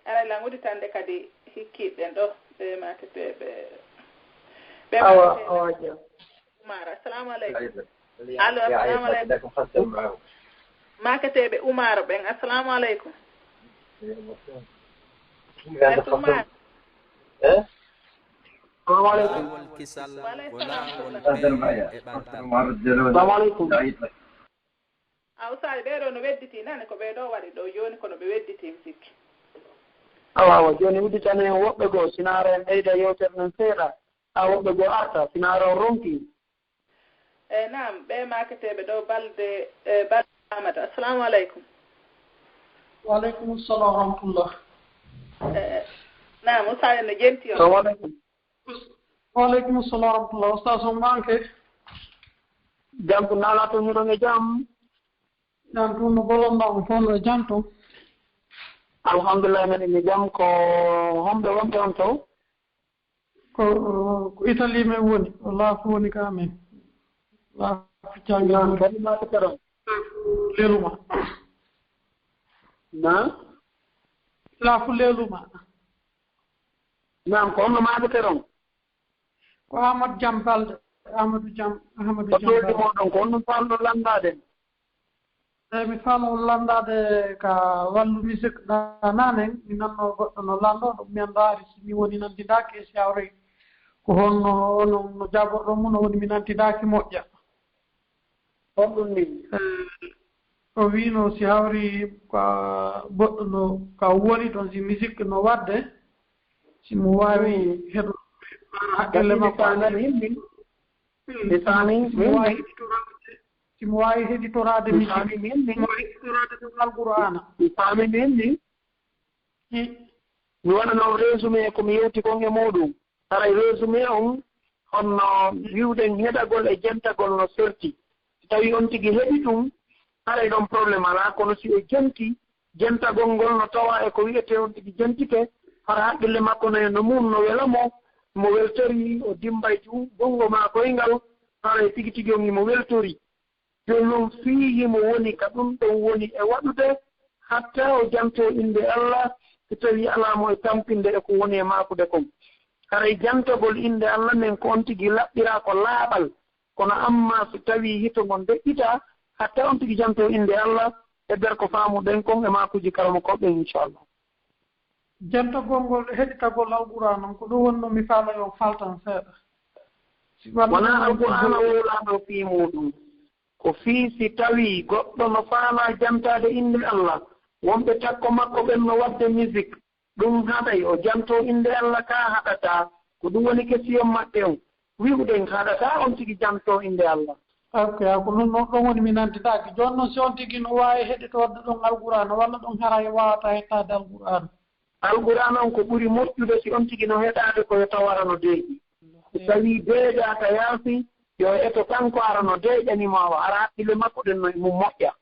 aray lan wuɗitande kadi kikkiɗen ɗo ɓe maketeɓe ɓe awa Umar assalamu aleykum allo assalamu aleykum maketeɓe Umar ɓen assalamu aleykum Umar assalamu aleykum awsaade ɓeeɗo no wedditi nane ko ɓeeɗo waɗi ɗo joni kono ɓe wedditi sikki awa joni udditane hen woɓɓe goo sinaaro en ɓeyda yewtere nen seeɗa ha woɓɓe goo arta sinaaro ronki naam ɓe maketeɓe ɗo balde Amata assalamu aleykum waaleykum salam wa rahmatullah naam usaade no jenti assalamu aleykum waaleykum salam wa rahmatullah ustaz on manque jam ko naala to hiɗon e jam jam tun no bolonɗamo fof no jam to alhamdulillah meɗen e jam ko homɓe wonɓe on to ko Italie men woni walla ko woni ka men la ficcangi kadi mata keɗon leluma na laafu leluma nam ko onno maɗo keɗon ko Amadou Diam Balde Amadou Diam Balde moɗon ko onno falno landade eyi mi faalo landade ka wallu musique ɗa nanen mi nanno goɗɗo no lanɗo ɗum mi anndari si mi woni nantidaki e si hawre ko honno no jaborɗo mum no woni mi nantidaki moƴƴa honɗum ni o wino si hawri ka goɗɗo no ka woni ɗon si musique no wadde simo wawi heɗo haqqille makko simo wawi heɗitorade musique simo heɗitorade ɗum alqur'ana mi faamini hen ni mi waɗa noon résumé komi yewti kon e muɗum haray résumé on honno wiwɗen heɗagol e jentagol no serti so tawi on tigi heɓi ɗum haray ɗon probléme ala kono si o jenti jentagol ngol no tawa e ko wiyete on tigi jentike hara haqqille makko no mum no wela mo weltori o dimbay gongo ma koyngal haray tigi tigi on imo weltori joni noon fii himo woni ka ɗum ɗon woni e waɗude hatta o janto inde Allah so tawi alamo e tampinde e ko woni e makude kon haray jantogol inde Allah men ko on tigi laɓɓira ko laaɓal kono amma so tawi hitongon deƴƴita hatta on tigi janto inde Allah e nder ko faamuɗen kon e makuji karama koɓɓen inchallah jantogol ngol heɗitagol alqur'an on ko ɗum wonno mi faala yo faltan seeɗa wona alqur'ana wowlaɗo fii muɗum ko fii si tawi goɗɗo no faama jantade inde Allah wonɓe takko makko ɓen no wadde musique ɗum haɗay o janto inde Allah ka haɗata ko ɗum woni question maɓɓe on wiwɗen haɗata on tigi janto inde Allah ok ko ɗum noon ɗon woni mi nantitaki joni noon si on tigi no wawi heɗitorde ɗon alqur'ana walla ɗon haray wawata hettade alqur'ana alqur'ana on ko ɓuri moƴƴude si on tigi no heɗade koyo tawara no deeƴi so tawi deeƴaka yaafi yo eto kanko ara no deeƴanima o ara haqqille makko ɗen no mum moƴƴa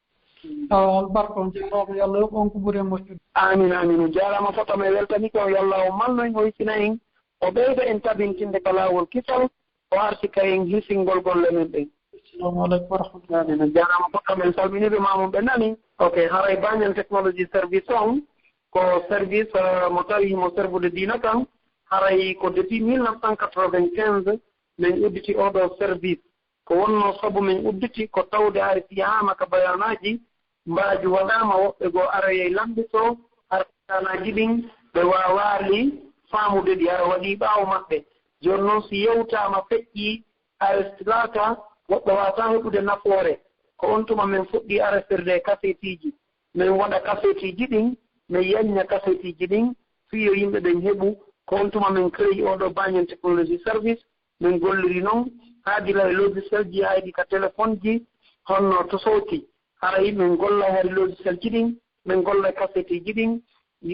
albarka on jarama yo Allah yoɓ on ko ɓuuri e moƴƴude amin amin on jarama fotama e weltani ko yo Allah o malno en o hissina en o ɓeyda en tabintinde ko laawol kisal o arsika en hisingol golle men ɗen assalamu aleykum wa rahmatullah amin on jarama fotama en salminiɓe mamum ɓe nani ok haray bañan technologie service on ko service mo tawi mo servude diina kan haray ko depuis 1995 min udditi oɗo service ko wonno sabu min udditi ko tawde ari siyama ka bayanaji mbaji waɗama woɓɓe goo aroye lambito har bayanaji ɗin ɓe wawali faamude ɗi ara waɗi ɓaawo maɓɓe joni noon si yewtama feƴƴi arestilata woɓɓe wata heɓude nafoore ko on tuma min fuɗɗi arestirde kasetiji min waɗa kasetiji ɗin min yañña kasetiji ɗin fiyo yimɓe ɓen heɓu ko on tuma min créé oɗo bañen technologie service min golliri noon haadila e logiciel ji hayɗi ka téléphone ji honno to sowti haray min golla hari logiciel ji ɗin min golla cassette ji ɗin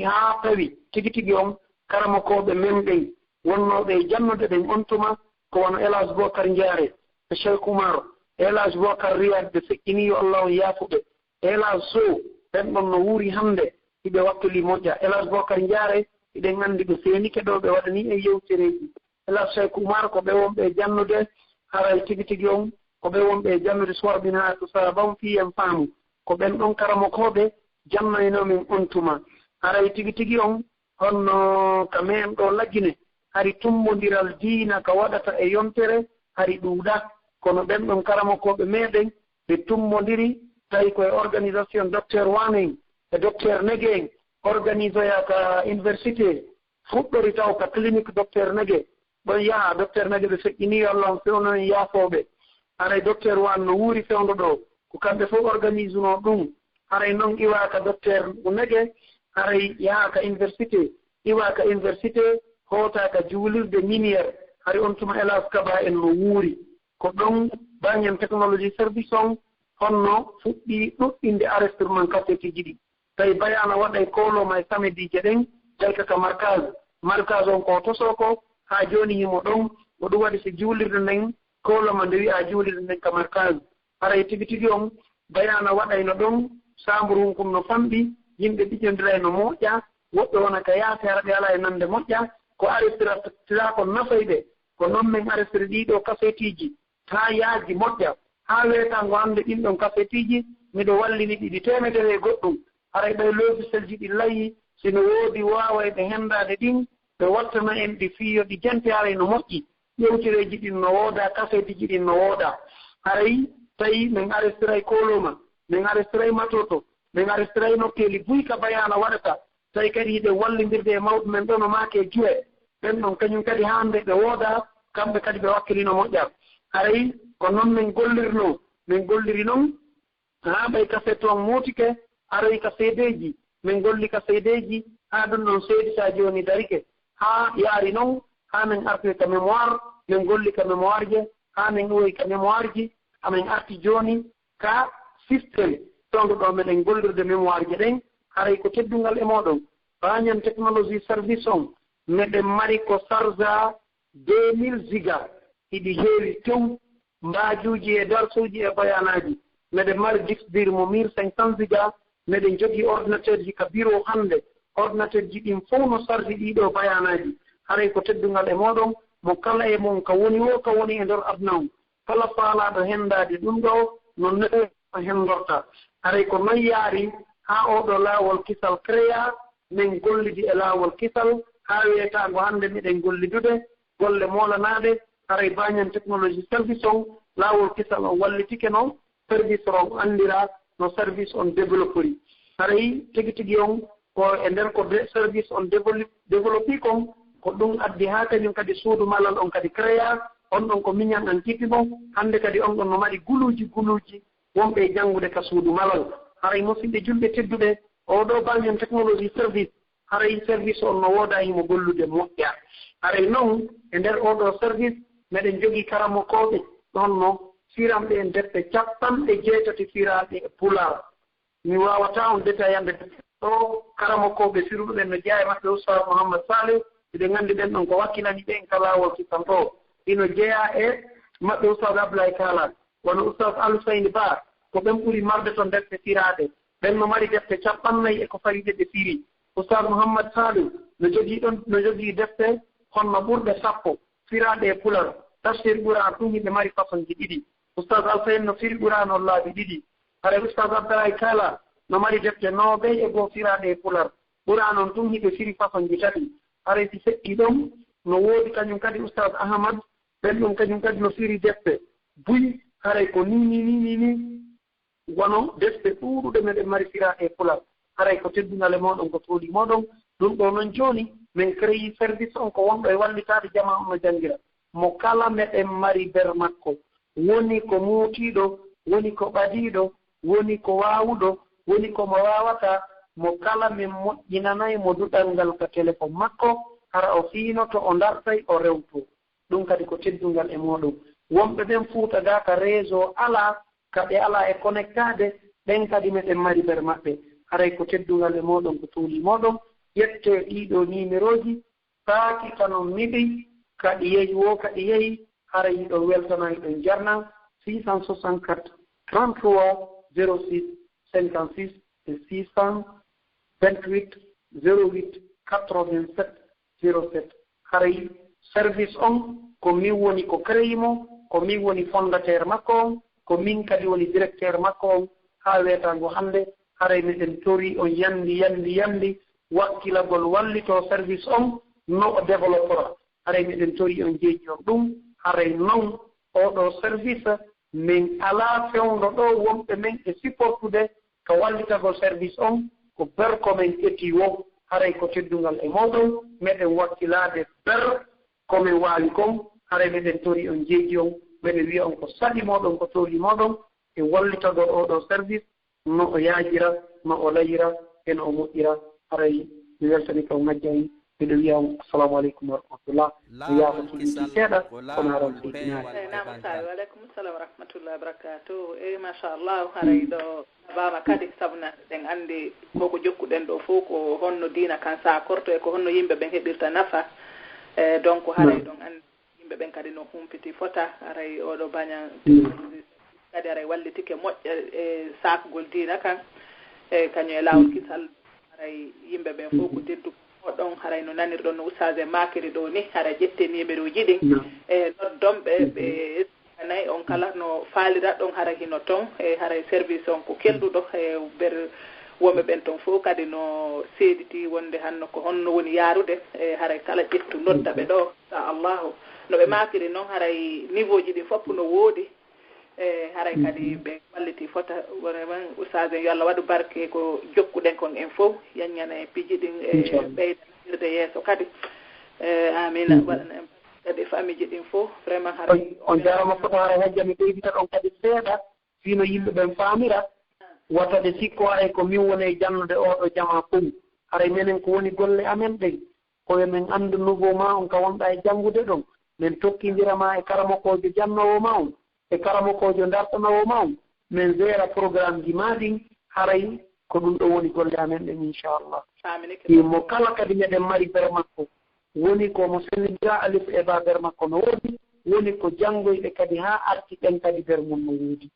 haa tawi tigi tigi on karamokoɓe men ɓen wonnoɓe jannude ɗen on tuma ko wono Elhadj Bocar Ndiare e Cheikh Oumar Elhadj Bocar Riyad ɓe feƴƴini yo Allah on yaafuɓe Elhadj Sow ɓen ɗon no wuuri hannde hiɓe wattuli moƴƴa Elhadj Bocar Ndiare iɗen anndi ɓe seenike ɗo ɓe waɗani e yewtereji Elhadj Cheikh Oumar ko ɓe wonɓe jannude haray tigi tigi on ko ɓe wonɓe jannude sorbina to sabam fiyen faamu ko ɓen ɗon karamokoɓe jannoynomin on tuma haray tigi tigi on honno kamen ɗo laggine hari tummodiral diina ka waɗata e yontere hari ɗuuɗa kono ɓen ɗon karamokoɓe meɗen ɓe tummodiri tawi koye organisation docteur wanen e docteur nege en organisoya ka université fuɗɗori taw ka clinique docteur nege ɗon yaha docteur nege ɓe feƴƴini allah fewnon yaafoɓe haray docteur wan no wuuri fewndo ɗo ko kamɓe fof organise no ɗum haray noon iwaka docteur nege haray yaha ka université iwaka université hootaka juulirde miniére hay on tuma hélas kaba en no wuuri ko ɗon bañen technologie service on honno fuɗɗi ɗuɗɗinde arrestement cassette ji ɗi tawi bayana waɗa koloma e samedije ɗen jalka ka marquage on ko toso ko ha joni himo ɗon o ɗum waɗi so juulirde nden koloma nde wiya juulirde nden ka marquage haray tigi tigi on bayana waɗayno ɗon chambre hunkum no famɗi yimɓe ɓiƴondira no moƴƴa woɓɓe wona ka yaate hara ɓe ala e nande moƴƴa ko arrestira ko nafayɓe ko noon min arrestiri ɗiɗo kasetiji ha yaaji moƴƴa ha weetango hande ɗin ɗon kasetiji miɗo wallini ɗiɗi temedere e goɗɗum haray ɓe logiciel ji ɗi layyi sino woodi wawayɓe hendade ɗin ɓe wattana en ɗi fiyo ɗi jante haray no moƴƴi ƴewtireji ɗin no wooda kasetiji ɗin no wooda haray tawi min arrestiray koloma min arrestiray matoto min arrestiray nokkeli buyka bayana waɗata tawi kadi hiɗe wallidirde e mawɓe men ɗo no maake juwe ɓen ɗon kañum kadi hande ɓe wooda kamɓe kadi ɓe wakkilino moƴƴa haray ko noon min golliri noon ha ɓay ka set on muutike aroy ka seedeji min golli ka seedeji ha ɗum ɗon seedi sa joni darike ha yaari noon ha min arti ka mémoire min golli ka mémoire je ha min ɗoyi ka mémoire ji amin arti joni ka systéme tonɗo ɗo meɗen gollirde mémoire je ɗen haray ko teddungal e moɗon bañan technologie service on meɗen mari ko sarga 2000 giga hiɗi heewi tew mbajuji e darsuji e bayanaji meɗen mari disque mo 1500 giga meɗen jogii ordinateur ji ka bureau hande ordinateur ji ɗin fof no sardi ɗiɗo bayanaji haray ko teddungal e moɗon mo kala e mon ka woni o ka woni e nder aduna on kala faalaɗo hendade ɗum ɗo no neɗɗo hendorta haray ko noon yaari ha oɗo laawol kisal créa min gollidi e laawol kisal ha wiyetago hande miɗen gollidude golle molanaɗe haray bañan technologie service on laawol kisal on wallitike noon service on andira no service on développeri haray tigi tigi on ko e nder ko service on développi kon ko ɗum addi ha kañum kadi suudu malal on kadi créa on ɗon ko miñan an kippimo hande kadi on ɗon no mari guluji wonɓe janngude ka suudu malal haray musidɓe julɓe tedduɓe oɗo bañen technologie service haray service on no wooda himo gollude moƴƴa haray noon e nder oɗo service meɗen jogii karamokoɓe ɗon no firamɓe en defte 60 firaɓe e pular mi wawata on détaillande ɗo karamokoɓe firuɓe no jeeya e maɓɓe oustad mouhammad salih eɓe nganndi ɓen ɗon ko wakkilani ɓen ka laawol kisan ɗo ino jeeya e maɓɓe oustad abdoulaye kala wono oustad alfayni ba ko ɓen ɓuri marde toon defte firaɗe ɓen no mari defte 40 e ko fariɗe ɓe firi oustad mouhammad salih no jogii defte honno ɓurɗe 10 firaɗe e pular tafsir ɓuran ɗum yimɓe mari façon ji ɗiɗi oustad alfayni no firi ɓuran on laabi ɗiɗi haɗa oustad abdoulaye kala no mari defte 9 firaɗe e pular ɓuran on ɗum hiɓe firi façon ji tati haray si feƴƴi ɗon no woodi kañum kadi oustad ahmad ɓen ɗum kañum kadi no firi defte buy haray ko ni wono defte ɗuuɗuɗe meɗen mari firaɗe e pular haray ko teddungal e moɗon ko tooɗi moɗon ɗum ɗo noon joni min créi service on ko wonɗo e wallitade jama on no janngira mo kala meɗen mari ber makko woni ko muutiɗo woni ko ɓadiɗo woni ko waawuɗo woni ko mo wawata mo kala min moƴƴinanayi mo duɗal ngal ka téléphone makko hara o fiinoto o dartay o rewto ɗum kadi ko teddungal e moɗon wonɓe ɓen fuuta ga ka réseau ala kaɓe ala e connectade ɓen kadi meɗen mari ber maɓɓe haray ko teddungal e moɗon ko tuuli moɗon ƴette ɗiɗo numéro ji faaki kanon miɗi kaɗi yehi wo kaɗi yehi hara yiɗon weltana yiɗon jarnan 664 33 06 56 et 628 08 87 07 haray service on ko min woni ko créi mo ko min woni fondateur makko on ko min kadi woni directeur makko on ha weetago hande haray meɗen tori on yandi wakkilagol wallito service on no o développera haray miɗen tori on jeeji on ɗum haray noon oɗo service min ala fewndo ɗo wonɓe men e supportude ko wallitagol service on ko berko men ƴetti wo haray ko teddungal e moɗon meɗen wakkilade ber komin wawi kon haray meɗen tori on jeeji on meɗen wiya on ko saɗi moɗon ko tooli moɗon e wallitagol oɗo service no o yaajira no o layira e no o moƴƴira haray mi weltani ko majjayi miɗo wiya on assalamu aleykum wa rahmatullah mi yaafatuɗi seeɗa kono haran ɗiɗinaade nam sawi waleykum salam wa rahmatullahi wa barakatuh e machallah haray ɗo bama kadi sabuna ɗen anndi koko jokkuɗen ɗo fof ko honno diina kan sakorto e ko honno yimɓe ɓen heɓirta nafa donc haray ɗon anndi yimɓe ɓen kadi no humpiti fota haray oɗo baña kadi haray wallitike moƴƴa e sakgol diina kan e kañum e laawol kisal haray yimɓe ɓen fof ko deddu ɗon haray no nanirɗon no usage makiri ɗo ni haray ƴette numéroji ɗin e noddomɓe ɓe nayi on kala no faalirat ɗon haray hino toon e haray service on ko kelluɗo e ber wonɓe ɓen toon fof kadi no seediti wonde hanno ko honno woni yaarude e haray kala ƴettu nodda ɓe ɗo sa allahu no ɓe makiri noon haray niveau ji ɗi fof no woodi e haray kadi ɓe walliti fota vraiment usage yo Allah waɗu barke ko jokkuɗen kon en fof yaññana e piiji ɗin e ɓeydanirde yeeso kadi amina waɗana en kadi famille ɗin fof vraiment haray on jarama foto haray hajja mi ɓeydita ɗon kadi seeɗa sino yimɓe ɓen faamira wattade sikko ay ko min woni e jannude oɗo jama fof haray minen ko woni golle amen ɗen koye men anndu nouveau ma on ka wonɗa e janngude ɗon min tokkidirama e karamokojo jannowo ma on e karamokojo dartanowo ma on min gera programme ji ma ɗin haray ko ɗum ɗo woni golle amen ɗen inchallah mo kala kadi meɗen mari ber makko woni komo sennidira alif e ba ber makko no woodi woni ko janngoyɓe kadi ha arti ɓen kadi ber mum no woodi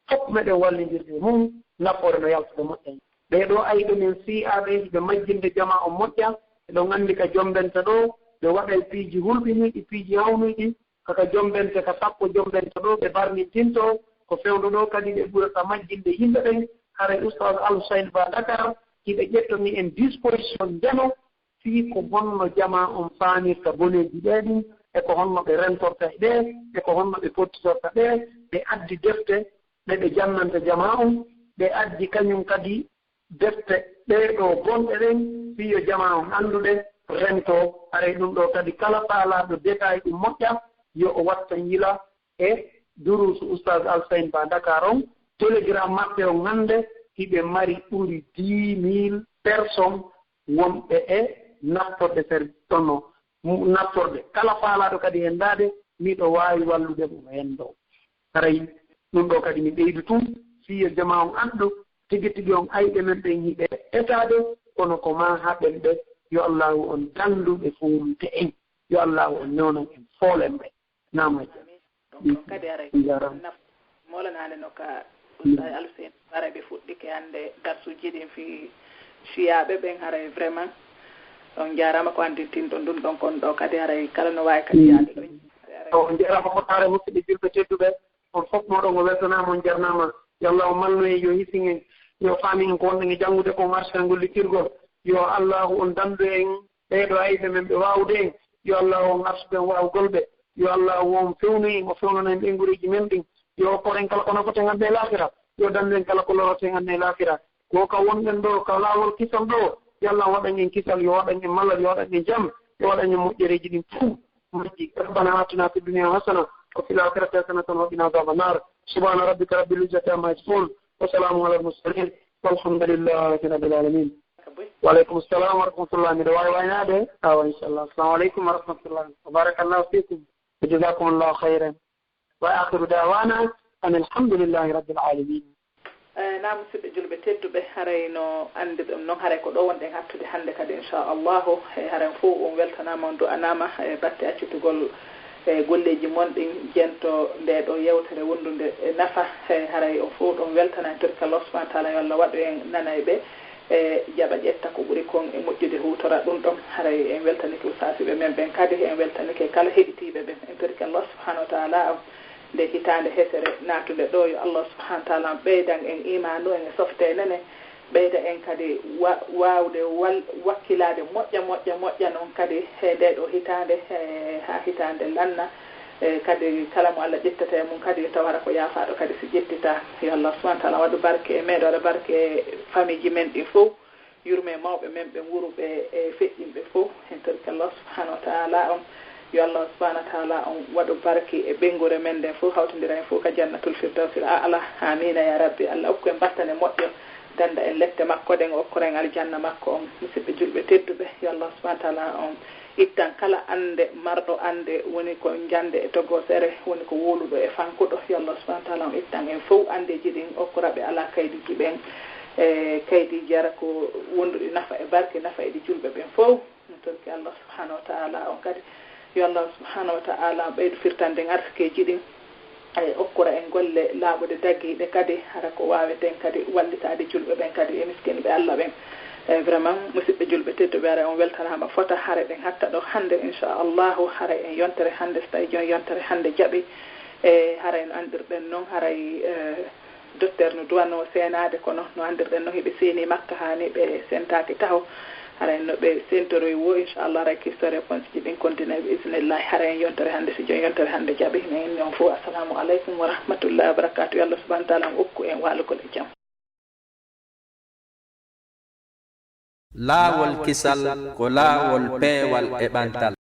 fof meɗen wallidirde mum nafoore no yaltude moƴƴani ɓeɗo ayɗo min si'aɓe ɓe majjinde jama o moƴƴa eɗon anndi ka jombenta ɗo ɓe waɗa e piiji hulɓiniɗi piiji hawnuyɗi kaka jombente ka sappo jombenta ɗo ɓe barnitinto ko fewndo ɗo kadi ɓe ɓurata majjinde yimɓe ɓen haray oustad Alhusayn Ba Dakar hiɓe ƴettoni en disposition ndeno fii ko honno jama on famirta boneji ɗeɗin e ko honno ɓe rentorta e ɗe e ko honno ɓe pottitorta ɗe ɓe addi defte ɗe ɓe jannanta jama on ɓe addi kañum kadi defte ɗeɗo bonɗe ɗen fii yo jama on annduɗe rento haray ɗum ɗo kadi kala faalaɗo détail ɗum moƴƴa yo o watta yila e durusu oustad Alhusayn Ba Dakar on télégramme maɓɓe on hannde hiɓe mari ɓuri 10 000 personnes wonɓe e naftorde service ɗonno naftorde kala faalaɗo kadi henndade miɗo waawi wallude mo hen ɗo haray ɗum ɗo kadi mi ɓeydu tum fiyo jama on anndu tigi tigi on ayɓe men ɓen hiɓe etade kono ko ma haɓen ɓe yo allahu on danduɓe fowrude en yo allahu on newnan en foolen ɓe namaji kadi aray naf molanade no ka oustad Alhusayn haray ɓe fuɗɗike hannde darsuji ɗin fi fiyaɓe ɓen haray vraiment on jarama ko andintinɗon ɗum ɗon kon ɗo kadi haray kala no wawi kadi yaade ɗo on jarama fottare musidɓe julɓe tedduɓe on fof moɗon o weltanama on jarnama yo allah o malnu en yo hising en yo faami en ko wonɗen e janngude ko marché gollitirgol yo allahu on dandu en ɓeeɗo ayɓe men ɓe wawde en yo allahu on arsuɓe en wawgol ɓe yo allahu on fewnu en o fewnana en ɓengureji men ɗin yo koren kala ko nafoten hannde e laafira yo dandu en kala ko loroten hannde e laafira ko ka wonɗen ɗo ka laawol kisal ɗo yo allah waɗan en kisal yo waɗan en malal yo waɗan en jam yo waɗan en moƴƴereji ɗin fuu majji rabbana atina fi dunia hasana wa fil akhirati hasanatan wa qina adhaban nar subhana rabbika rabbil izzati amma yasifun wa salamun ala al mursalin walhamdulillahi rabbil alamin wa aleykum assalam wa rahmatullah miɗo wawi waynade awa inchallah assalamu aleykum wa rahmatullah wa barakallahu fikum wa jazakumullahu khayran wa akhiru dawana an alhamdulillahi rabbil alamin na musidɓe julɓe tedduɓe haray no andi ɗum noon haray ko ɗo wonɗen hattude hannde kadi inchallahu e haren fof on weltanama on do'anama e batte accitugol e golleji monɗin jento nde ɗo yewtere wondude e nafa e haray o fof ɗon weltana e torka Allah subahana wa taala yo Allah waɗu en nana e ɓe e jaɓa ƴetta ko ɓuri kon e moƴƴude hutora ɗum ɗon haray en weltanike usasiɓe men ɓen kadi en weltanike kala heɗitiɓe ɓen en torki Allah subahana wa taala nde hitande hesere natude ɗo yo Allah subahana wa taala ɓeydan en imanu en e softe nene ɓeyda en kadi wawde wakkilade moƴƴa noon kadi e nde ɗo hitande ha hitande lanna kadi kala mo Allah ƴettata e mum kadi tawara ko yaafaɗo kadi si ƴettita yo Allah subahana taala waɗu barke e meɗo waɗa barke e famille ji men ɗi fof yurme mawɓe men ɓe wuruɓe e feƴƴinɓe fof hen torki Allah subahanahu wa taala on yo Allah subahana taala on waɗu barke e ɓengure men nden fof hawtodira en fof ka jannatul firdawsil a'la amina ya rabbi Allah okku en battane moƴƴo danda en lette makko ɗen okkoren aljanna makko on musidɓe julɓe tedduɓe yo Allah subahana taala on ittan kala ande marɗo ande woni ko jande e toggosere woni ko woluɗo e fankuɗo yo Allah subahana taala on ittan en fof andeji ɗin okkuraɓe ala kaydiji ɓen e kaydiji ara ko wonduɗi nafa e barke nafa eɗi julɓe ɓen fof ɗum torki Allah subahanahu wa taala on kadi yo Allah subahanahu wa taala ɓeydu firtande arsikeji ɗin e okkura en golle laaɓude daggiɗe kadi hara ko waweten kadi wallitade julɓe ɓen kadi e miskine ɓe Allah ɓen vraiment musidɓe julɓe tedduɓe ara on weltanama fota haare ɗen hatta ɗo hande inchallahu haara en yontere hande so tawi joni yontere hande jaaɓi e haara en andirɗen noon haray docteur no duwanno senade kono no andirɗen noon heɓe seeni makka hani ɓe sentaki taw hara en no ɓe sentoroy wo inchallah haray question réponse ji ɗin continue ɓe isnillahi hara en yontere hande so joni yontere hande jaaɓi min on fof assalamu aleykum wa rahmatullahi wa barakatuh yo Allah subahana taala on okku en walugol e jaam laawol kisal ko laawol peewal e ɓantal